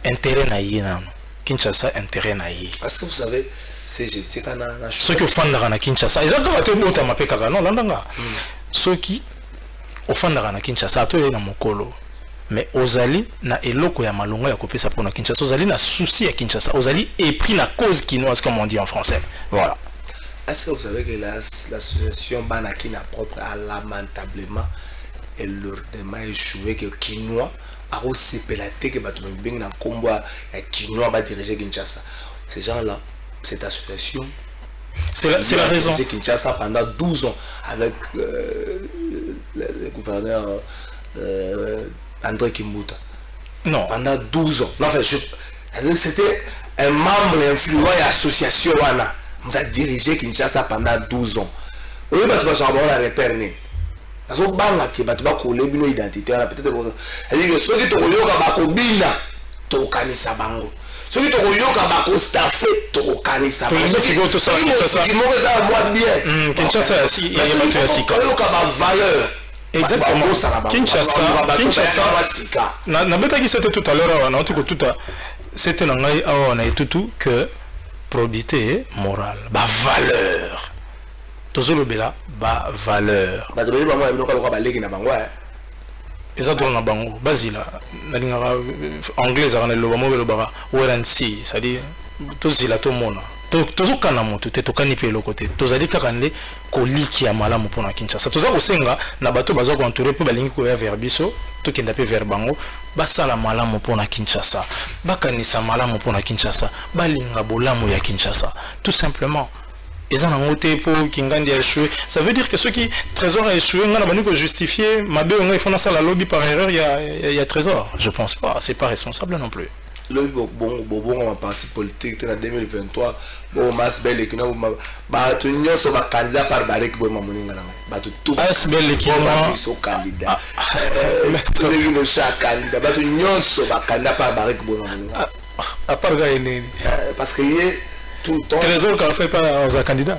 intérêt na yena. Kinshasa intérêt na yi. Parce que vous savez, c'est jeté kana na ceux qui fondent na Kinshasa, ils ont te bota mapeka non landanga. Ceux qui ofandaka na Kinshasa to na mokolo. Mais ozali na eloko ya malonga ya kopesa pour na Kinshasa, ozali na souci à Kinshasa, ozali épris la cause quinoise comme on dit en français. Voilà. Est-ce que vous savez que l'association Banakina propre a lamentablement et lourdement échoué que Quinois a aussi pélaté que Batouming na combat et Quinois va diriger Kinshasa. Ces gens-là, cette association, c'est la raison. Kinshasa pendant 12 ans avec le gouverneur André Kimbuta. Non. Pendant 12 ans. Non, enfin, c'était un membre influent de l'association Wana. On a dirigé Kinshasa pendant 12 ans. Et on a repéré. Parce que on a une identité. C'est-à-dire que ceux qui ont eu Bina, tu kanisa bango. Ceux qui ont eu staffé, tu kanisa bango. Ceux qui ont eu bien. Kinshasa, il y a pas de valeur. Exactement. Kinshasa, na beta qui c'était tout à l'heure, on a tout c'était l'anglais, on a tout que probité morale, ba valeur. Tozolo bela ba valeur. Ba tobeli bango ebino kaloka baleki na bango ezatolo na bango bazila na lingaka anglais za na loba mo belo ba wait and see, ça dit tozila to mona. Tozokana moto te tokani pe le côté. Tozali kaka nde koliki ya malamu pona Kinshasa. Toza kosenga na bato bazo ko entourer pe balingi ko ya vers biso, to kenda pe vers bango, basala malamu pona Kinshasa. Bakanisa malamu pona Kinshasa, balinga bolamu ya Kinshasa. Tout simplement. Ils ont un côté pour Kingandi a échoué. Ça veut dire que ceux qui Trésor a échoué, on a pas que justifier. Mabé, on a fait ça la lobby par erreur. Il y a Trésor. Je pense pas. C'est pas responsable non plus. Le bon parti politique en 2023 bon Masbel qui n'a pas tenu son candidat par Barek Bomamoninga ba tout Masbel qui n'a son candidat le chaque candidat ba tenu son candidat par Barek Bomamoninga à part gagner parce que il tout le temps Trésor qu'on fait pas aux candidats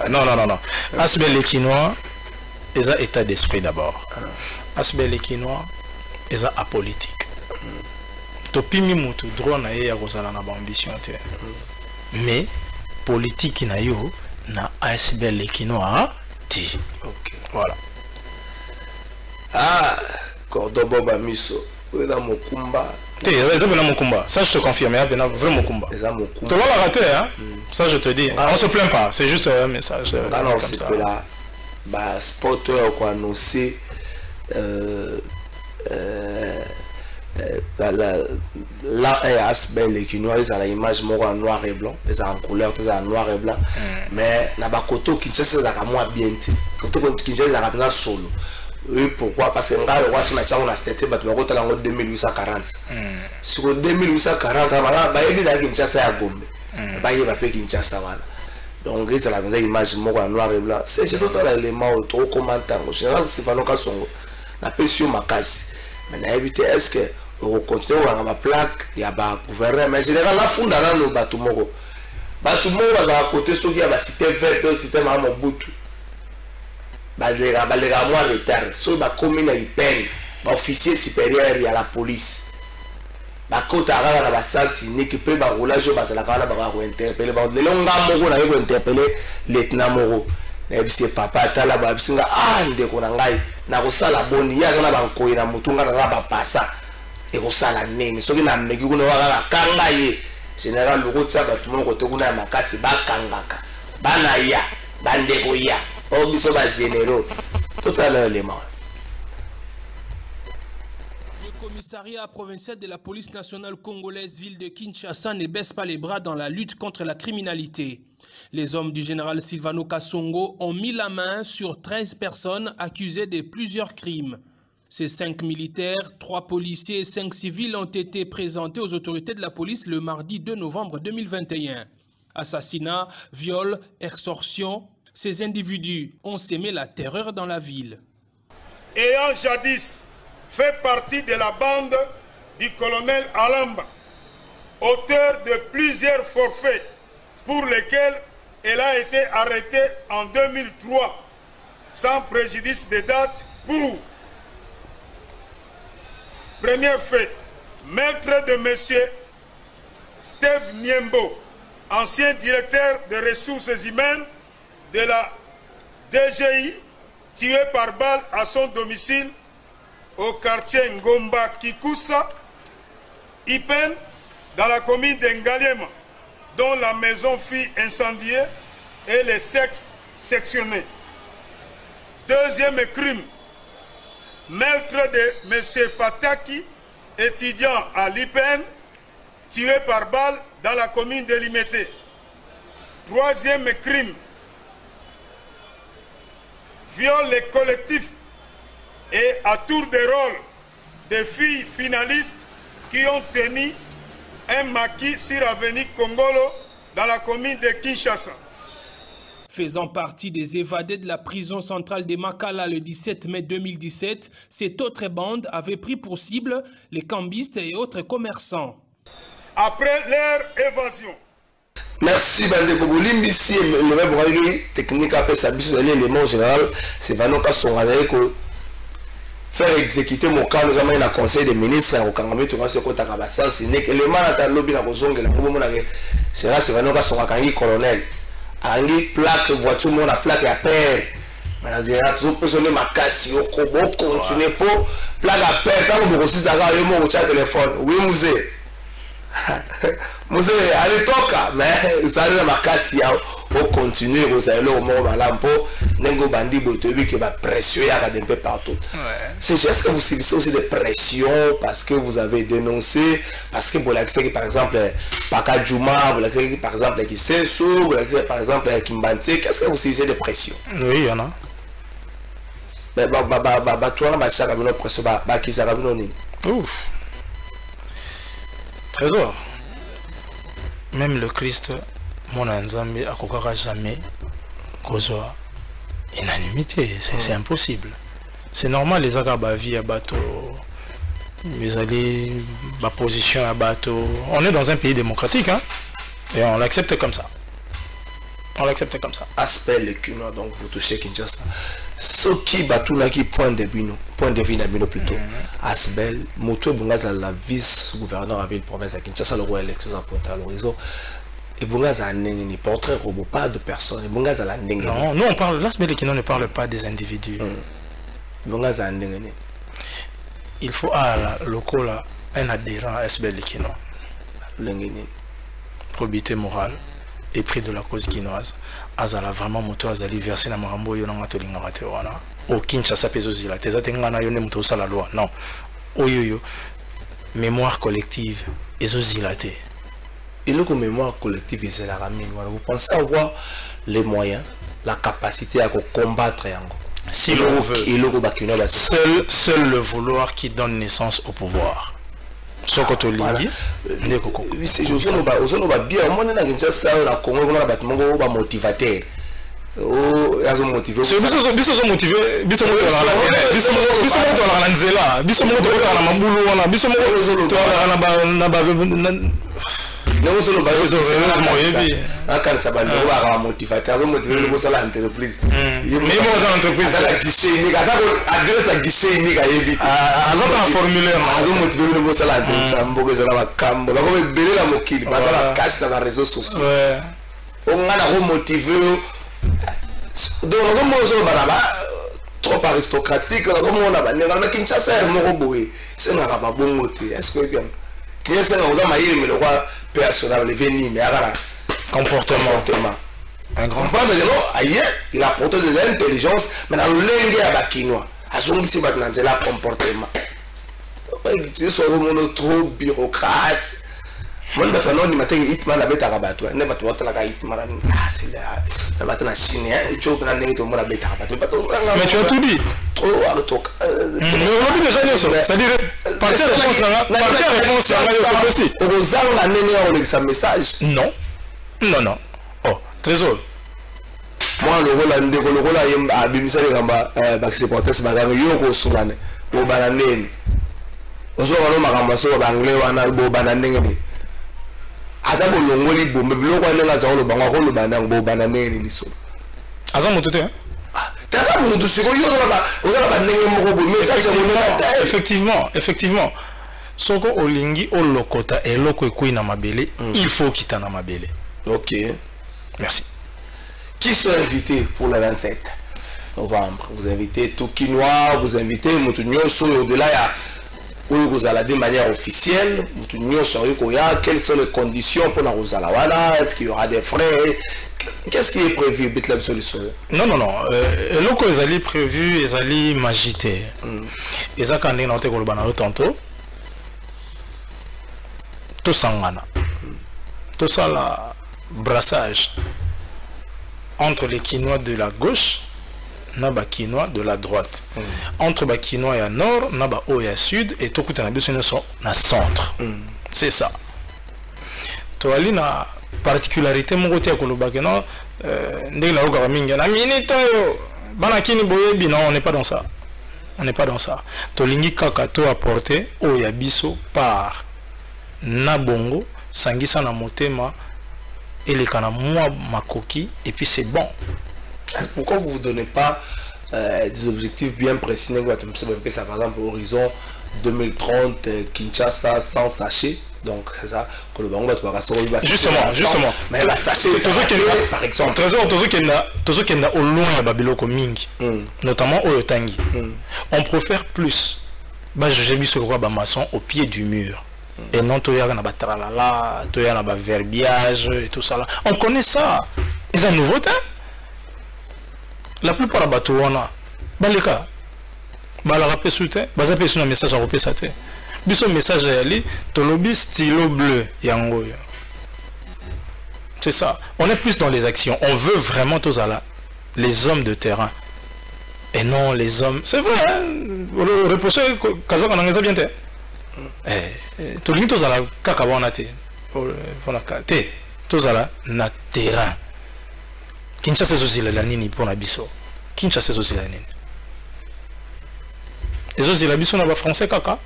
non Masbel qui n'a ils ont état d'esprit d'abord Masbel qui n'a ils sont apolitiques. Topimi mutu droit na ya kozala na ambition te. Mais politique na yo na ASBL Lekinoa ti. OK. Voilà. Ah, Cordoba Bamiso, na Mokumba. Te, ça na Mokumba. Ça je te confirme, il y a vraiment Mokumba. Ça Mokumba. Tu vas la rater hein. Ça je te dis. On se plaint pas, c'est juste un message. Non, c'est que là bah spotter quoi annoncer là ASBL qui nous a l'image en noir et blanc, les en couleur, les en noir et blanc, mais na bakoto Kinshasa ça moins bien ti côté Kinshasa ça solo. Oui, pourquoi? Parce que le roi sur la chambre on a c'était bah tu vas retourner en 2840. Sur 2840 bah il y a Kinshasa à Gombe. Bah il va payer Kinshasa voilà. Donc c'est la image en noir et blanc. C'est tout un élément trop commentaire. En général c'est pas nos songo. Na pression makasi. Mais na éviter est-ce que on continue à la plaque il y a ba gouverneur mais général la funda na no batumoko va à côté ceux qui a la cité verte cité mama Mobutu balera moi retard so ba commune hyper ba officier supérieur ya la police ba kota ala na ba sansigné que peut ba roulage ba la kana ba ko interpeller ba le longa moko na ko interpeller lieutenant moko na bise papa tala ba bisinga ndeko na ngai na ko sala boni ya zana ba nkoyi na mutunga na ba passa et ko sala nini soki na meki kuna waka kanga ye général loko tsa batu moko te kuna makasi ba kangaka bana ya bandeko ya o biso ba généraux total élément. Le commissariat provincial de la police nationale congolaise ville de Kinshasa ne baisse pas les bras dans la lutte contre la criminalité. Les hommes du général Silvano Kasongo ont mis la main sur 13 personnes accusées de plusieurs crimes. Ces 5 militaires, 3 policiers et 5 civils ont été présentés aux autorités de la police le mardi 2 novembre 2021. Assassinats, viols, extorsions, ces individus ont sémé la terreur dans la ville. Ayant jadis fait partie de la bande du colonel Alamba, auteur de plusieurs forfaits pour lesquels elle a été arrêtée en 2003 sans préjudice de date pour premier fait, maître de monsieur Steve Niembo, ancien directeur des ressources humaines de la DGI, tué par balle à son domicile au quartier Ngomba Kikusa, Ipen, dans la commune d'Engaliema, dont la maison fut incendiée et les sexes sectionnés. Deuxième crime, meurtre de M. Fataki, étudiant à l'Ipen, tué par balle dans la commune de Limete. Troisième crime, viol les collectifs et à tour de rôle des filles finalistes qui ont tenu un maquis sur l'avenue Kongolo dans la commune de Kinshasa. Faisant partie des évadés de la prison centrale de Makala le 17 mai 2017, cette autre bande avait pris pour cible les cambistes et autres commerçants. Après leur évasion. Merci Bande Bobolimbi, si le même programme technique après sa bise de l'élément général, c'est vraiment pas son radar que faire exécuter mon cas, nous avons un conseil des ministres au Kangami, tout va se côté à Kabassan, c'est que le mal à lobby na kozonge la mouvement na c'est là c'est vraiment pas son kangi colonel. Angi plaque voiture mon la plaque à père. Mais dire tout personne ma casse au kobo continuer pour plaque à père quand vous aussi ça va yo mon téléphone. Oui musée. Musée allez toka mais ça là ma casse ya au continuer vous allez au moment là pour nengo bandi botobi que va pression ya un peu partout. C'est juste que vous subissez aussi des pressions parce que vous avez dénoncé, parce que vous l'avez par exemple Paka Juma, vous l'avez par exemple qui Sesso, vous l'avez par exemple Kimbante, qu'est-ce que vous subissez des pressions? Oui, il y en a. Mais toi là, ça va pression, qui ça va venir? Ouf. Trésor. Même le Christ, mon Nzambe, a kokaka jamais kozwa unanimité, c'est impossible. C'est normal les agabas vie à bateau, les allées, ma position à bateau. On est dans un pays démocratique, hein, et on l'accepte comme ça. On l'accepte comme ça. Aspect le Kino, donc vous touchez Kinshasa. Ce qui batuna qui point de vue d'abino plutôt. Asbel, Moto Bungaza la vice-gouverneur avec une province à Kinshasa, le roi élection à pointer à l'horizon. Et Bungaza n'est portrait robot, pas de personne. Et Bungaza la n'est. Non, nous on parle, l'Asbel Kino ne parle pas des individus. Bungaza n'est. Il faut à local un adhérent à Asbel Kino. Probité morale et prix de la cause quinoise. Azala vraiment moto azali versé na marambo yo na tolinga mate wana. O Kinshasa pezozila teza tengana yo ne moto sala loi. Non. Oyoyo mémoire collective ezozilate. Et le mémoire collective c'est la ramine. Vous pensez avoir les moyens, la capacité à combattre yango. Si l'on veut, seul le vouloir qui donne naissance au pouvoir. Sokoto lingi ndeko oui c'est je ba bien on na Kinshasa la Congo on a batmongo ba motivateur oh azo motiver biso motiver biso moto la nzela biso moto la mambulu wana biso moto na ba non solo ba yo akana sabandi ko ba motivateur azo motiver le bossa l'entreprise mais bon ça l'entreprise ça la guichet ni ka adresse à guichet ni ka yebi azota formulaire azo motiver le bossa l'entreprise mbogo za ba kambo ba ko belé la mokili ba la casse dans les réseaux sociaux on a la motiver donc on solo ba trop aristocratique on a ba na Kinshasa moko boye c'est na ba bongo te est-ce que bien qui est ça on a maïr mais le roi personnel le venu mais à comportement un grand pas mais non ailleurs il a porté de l'intelligence mais dans l'engue à bakinois à son qui se bat dans la comportement tu es un monde trop bureaucrate moi je non du matin hitman la bête à rabattre ne pas toi la hitman c'est là la bête na chine et tu as n'engue tout le monde la bête à rabattre mais tu as tout dit trop à tout on a déjà dit ça c'est-à-dire partir réponse là aussi aux gens la néné on a message non Non, non. Oh, Trésor. Moi, le rôle à Bimisa de Gamba, c'est pour tester ma gamme, Yoko Soumane, au banane. Aux autres, ma gamme, sur l'anglais, on a beau banane. Adam le ngoli bo me bilo kwa nanga za lo banga ko lo banang bo banane ni liso. Aza motote hein? Tata mo to siko yo za ba ndenge moko bo message mo effectivement. Soko olingi olokota eloko ekui na mabele, il faut quitter na mabele. OK. Merci. Qui sont invités pour le 27 novembre? Vous invitez tout Quinois, vous invitez Moutounio so au-delà ya vous allez de manière officielle, quelles sont les conditions pour la Rosalawana? Est-ce qu'il y aura des frais? Qu'est-ce qui est prévu? Non. Loko est prévu, ils allaient m'agiter. Ils ont quand même noté que le banano tantôt. Tout sangana. Tout ça, le brassage entre les Quinois de la gauche na ba Quinois de la droite. Entre ba Quinois à nord, na ba au et à sud, et tout na biso na centre. C'est ça. To ali na particularité mon côté ko loba que non ndenge la roka minga na minito bana kini boyebi, non, on n'est pas dans ça. On n'est pas dans ça. To lingi kaka to apporter au ya biso par na bongo sangisa na motema et les kana moi makoki et puis c'est bon. Pourquoi vous ne vous donnez pas des objectifs bien précis? Ça, par exemple, horizon 2030, Kinshasa sans sachet. Donc, c'est ça. Justement. Mais la sachet, par exemple. Trésor, tout qui est au loin à Babiloko Mingi, notamment au Tangi. On préfère plus. J'ai mis sur le roi maçon au pied du mur. Et non, tu y a un tralala, tu y a un verbiage et tout ça là. On connaît ça. Ils ont une nouveauté. La plupart des bateaux, on a balika, balarape soute, bazape sur un message à repésater. Biso message à aller, tolobi stylo bleu, yango. C'est ça. On est plus dans les actions. On veut vraiment tous là, les hommes de terrain, et non les hommes. C'est vrai. Le reprocher, Kazak en anglais bien te. Tolobi tous là, kakabonate, te, tous là, na terrain. Kinshasa aussi la nini pour Nabiso. Kinshasa aussi la nini. Et aussi la biso na ba français kaka.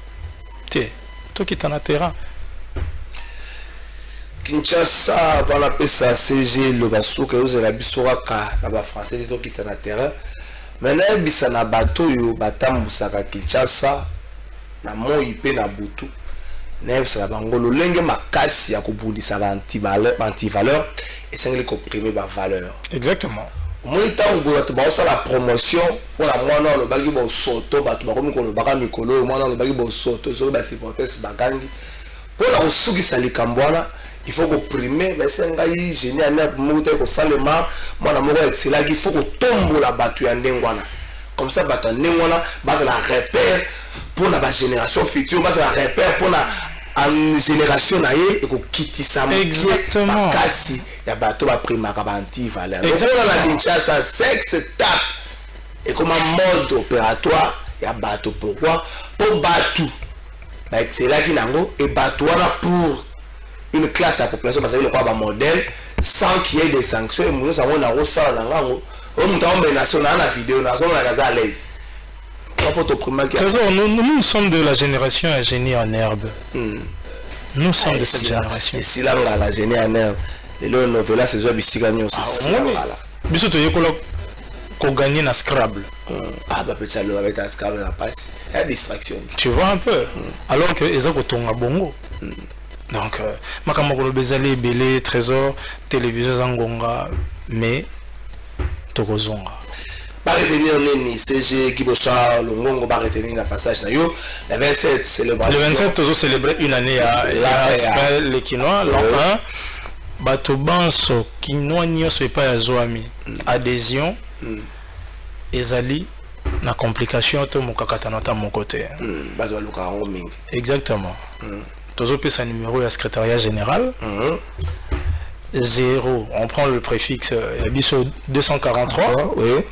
Té, toi qui t'en as terrain. Kinshasa va l'appeler ça CG le basso que vous la biso kaka na ba français toi qui t'en as terrain. Maintenant bisa na bateau yo batambusaka Kinshasa na moi pe na butu. Nebsa la bangolo lenge makasi ya kobundisa ba anti-valeur et c'est le comprimer ba valeur. Exactement. Moi tant que tu ça la promotion pour la moi non le bagi bo soto ba tu ba komi ko le baka mikolo moi non le bagi bo soto so ba supporter ba gangi pour la osuki sali kambwana il faut comprimer mais c'est ngai génie ana mo te ko salema moi na mo excellent il faut ko tombo la batu ya ndengwana comme ça batu ndengwana base la repère pour la génération future base la repère pour la en génération naïe et ko kitisa exactement kasi ya bato ba prima ka banti valeur exactement la Kinshasa sexe tape et comme un mode opératoire ya bato pourquoi pour batu ba excellent ki nango et bato wana pour une classe à population parce que le quoi ba modèle sans qu'il y ait des sanctions et nous savons na rosala nango au mutambe national na vidéo na zone na à l'aise. Trésor, nous sommes de la génération à génie en herbe. Nous sommes de cette génération. Et si là, on a la génie en herbe, et là, on a c'est ça, Bissigagnon, c'est ça. Bisous, tu as gagné dans Scrabble. Ah, bah, peut-être ça, avec un Scrabble, la passe. Il y a distraction. Tu vois un peu. Alors que les autres ont un bongo. Donc, Makamokolo Bezali, Belé, Trésor, télévision Zangonga, mais Tokozonga. Pas retenir Neni, CG, Kibocha, le Mongo, pas retenir la passage. Le 27, célébration. Le 27, toujours célébrer une année à les Quinois. L'an 1, Batobanso, Quinois, Nyos, et pas à Zoami. Adhésion, Ezali, la complication, tout mon cacatanata, mon côté. Exactement. Toujours un numéro à secrétariat général. 0, on prend le préfixe, Bisso 243. Oui.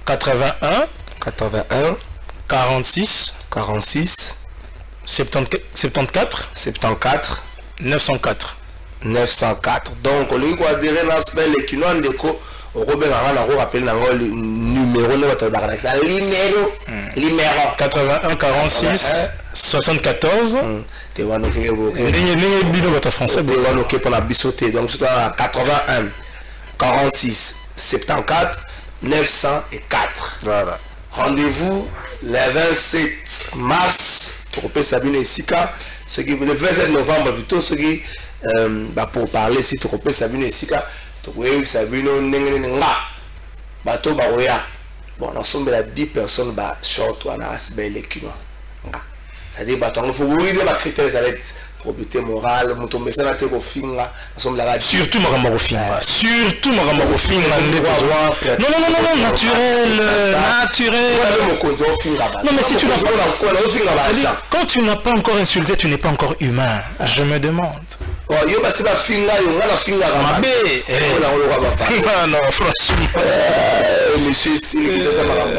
81 46 74 904 904. Donc, on lui a dit l'aspect les Kinois Ndeko, au Robert Arana, on rappelle le numéro, numéro 81 46 74. Tu vas nous dire, votre français, tu vas nous dire pour la bissoter. Donc, c'est à 81 46 74 904. Voilà. Rendez-vous le 27 mars pour Sabine et Sika. Le 27 novembre plutôt, ceux qui pour parler si tu repères Sabine et Sika, tu vois Sabine bateau baroya. Bon, nous sommes là 10 personnes bah short ou anas belle kino. C'est-à-dire bah il faut ouvrir les critères probité morale, mon tombé ça la tête au finga, nous sommes là surtout Marambo finga, surtout Marambo finga non naturel. Non mais si tu n'as pas quand tu n'as pas encore insulté, tu n'es pas encore humain. Je me demande. Oh, yo bah c'est la finga, yo la finga Mabé. Non franchement. Monsieur Sili qui ça Marambo.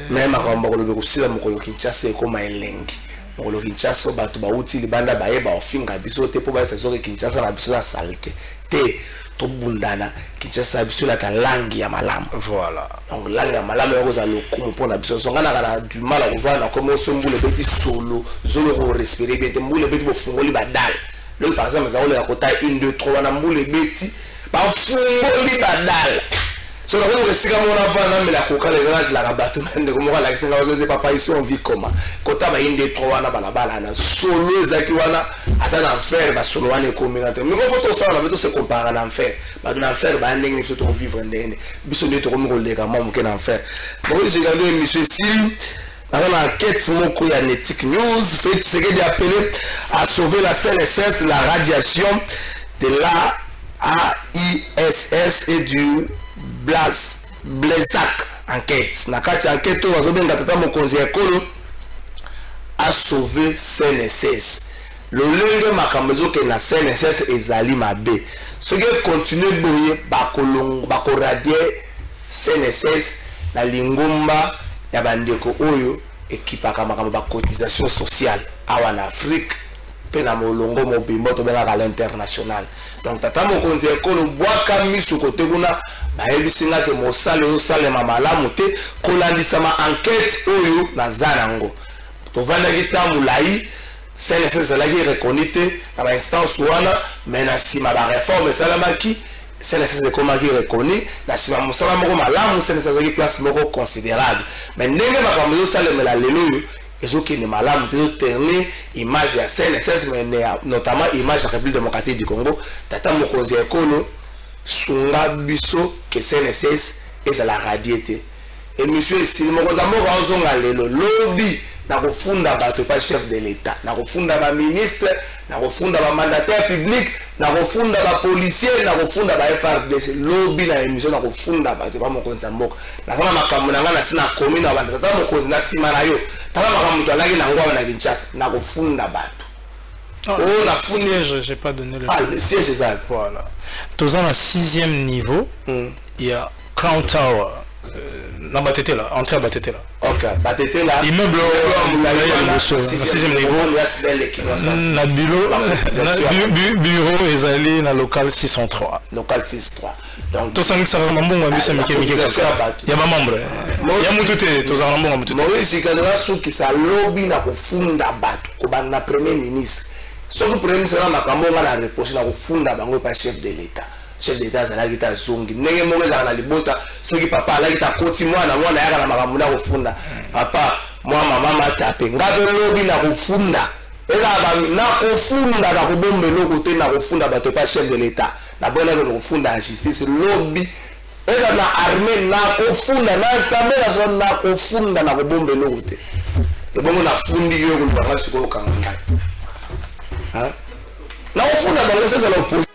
Mais Marambo le aussi la mokolo Kinshasa comme elengi. Mokolo Kinshasa bato ba uti libanda baeba ofinga biso te po ba saison Kinshasa na biso la saleté. Te to bundana Kinshasa biso la langue ya malamu. Voilà. Donc langue ya malamu yo za lokumu pona biso songana kana du mal à voir na comme sombule beti solo zolo ko respirer bien te mbule beti bo fungoli badal. Le par exemple za ole ya kota 1 2 3 na mbule beti ba fungoli badal. So nous avons réussi à mon enfant mais la coca les gens la rabattu de comment la question c'est papa ici on vit comment quand tu as une des trois na balabala na solo zaki wana ata en faire ba solo wana communauté mais quand faut ça on veut se comparer en faire ba dans faire ba ndenge surtout vivre ndenge biso ndeto comme ko le kama mo en faire bon j'ai regardé monsieur Sil dans l'enquête moko ya Netic News fait ce qui est appelé à sauver la CNSS de la radiation de la AISS et du Blaisac enquête. Na kati enquête on va bien tata mokonzi ekolo a sauvé CNSS. Le lenge makambezo ke na CNSS ezali mabe. Ce qui continue boye bako radier CNSS na lingomba ya bandeko oyo ekipaka makambo ba cotisation sociale awa na Afrique pe na molongo mobimbo to bena à l'international. Donc tata mokonzi ekolo bwaka misu kote kuna bayebisinga ke mosale osale mamalamu te kolandisa ma enquête oyo na zanango to vanda kitambu lai CNSS la qui reconnaît na ba instance wana mais na sima ba réforme salamaki CNSS comme qui reconnaît na sima mosala moko malamu CNSS qui place moko considérable mais ndenge makambo osale mela lelo ezoki ni malamu te tenir image ya CNSS mais notamment image de la République démocratique du Congo tata mokonzi ekolo sunga biso que CNSS et la radiété et monsieur Sili mokonza moko azonga lelo lobby na kofunda bato pas chef de l'état na kofunda ba ministre na kofunda ba mandataire public na kofunda ba policier na kofunda ba FRDC lobby na émission na kofunda bato pas mokonza moko na sama makambo na ngana sina commune na banda tata mokonzi na sima na yo tala makambo to alaki na ngwa na Kinshasa na kofunda bato. Oh, la siège, j'ai pas donné le le siège c'est ça. Voilà. Tous en 6e niveau, il y a Crown Tower. Na Batete là, entrée à Batete là. Ok, Batete là. Immeuble au 6e niveau. Na bureau est allé na local 603. Local 603. Donc tous en ça va mbongo ambisa mike. Il y a pas membre. Il y a mututé, tous en mbongo mututé. Moïse Jikadela souki sa lobby na kufunda bato ko na premier ministre. Sauf que premier ministre na makambo na reprocher na kufunda bango pa chef de l'état. Chef d'état zalaki ta zongi ndenge moko za na libota soki papa alaki ta koti mwana yaka na makambo na kufunda papa mwa mama matape ngabe lobi na kufunda ela na kufunda na kubombe loko te na kufunda bato pa chef de l'état na bona ko kufunda justice lobi ela na armée na kufunda na sabela so na kufunda na kubombe loko te e bongo na fundi yo ko banga siko kanga ha na kufunda bango sasa lo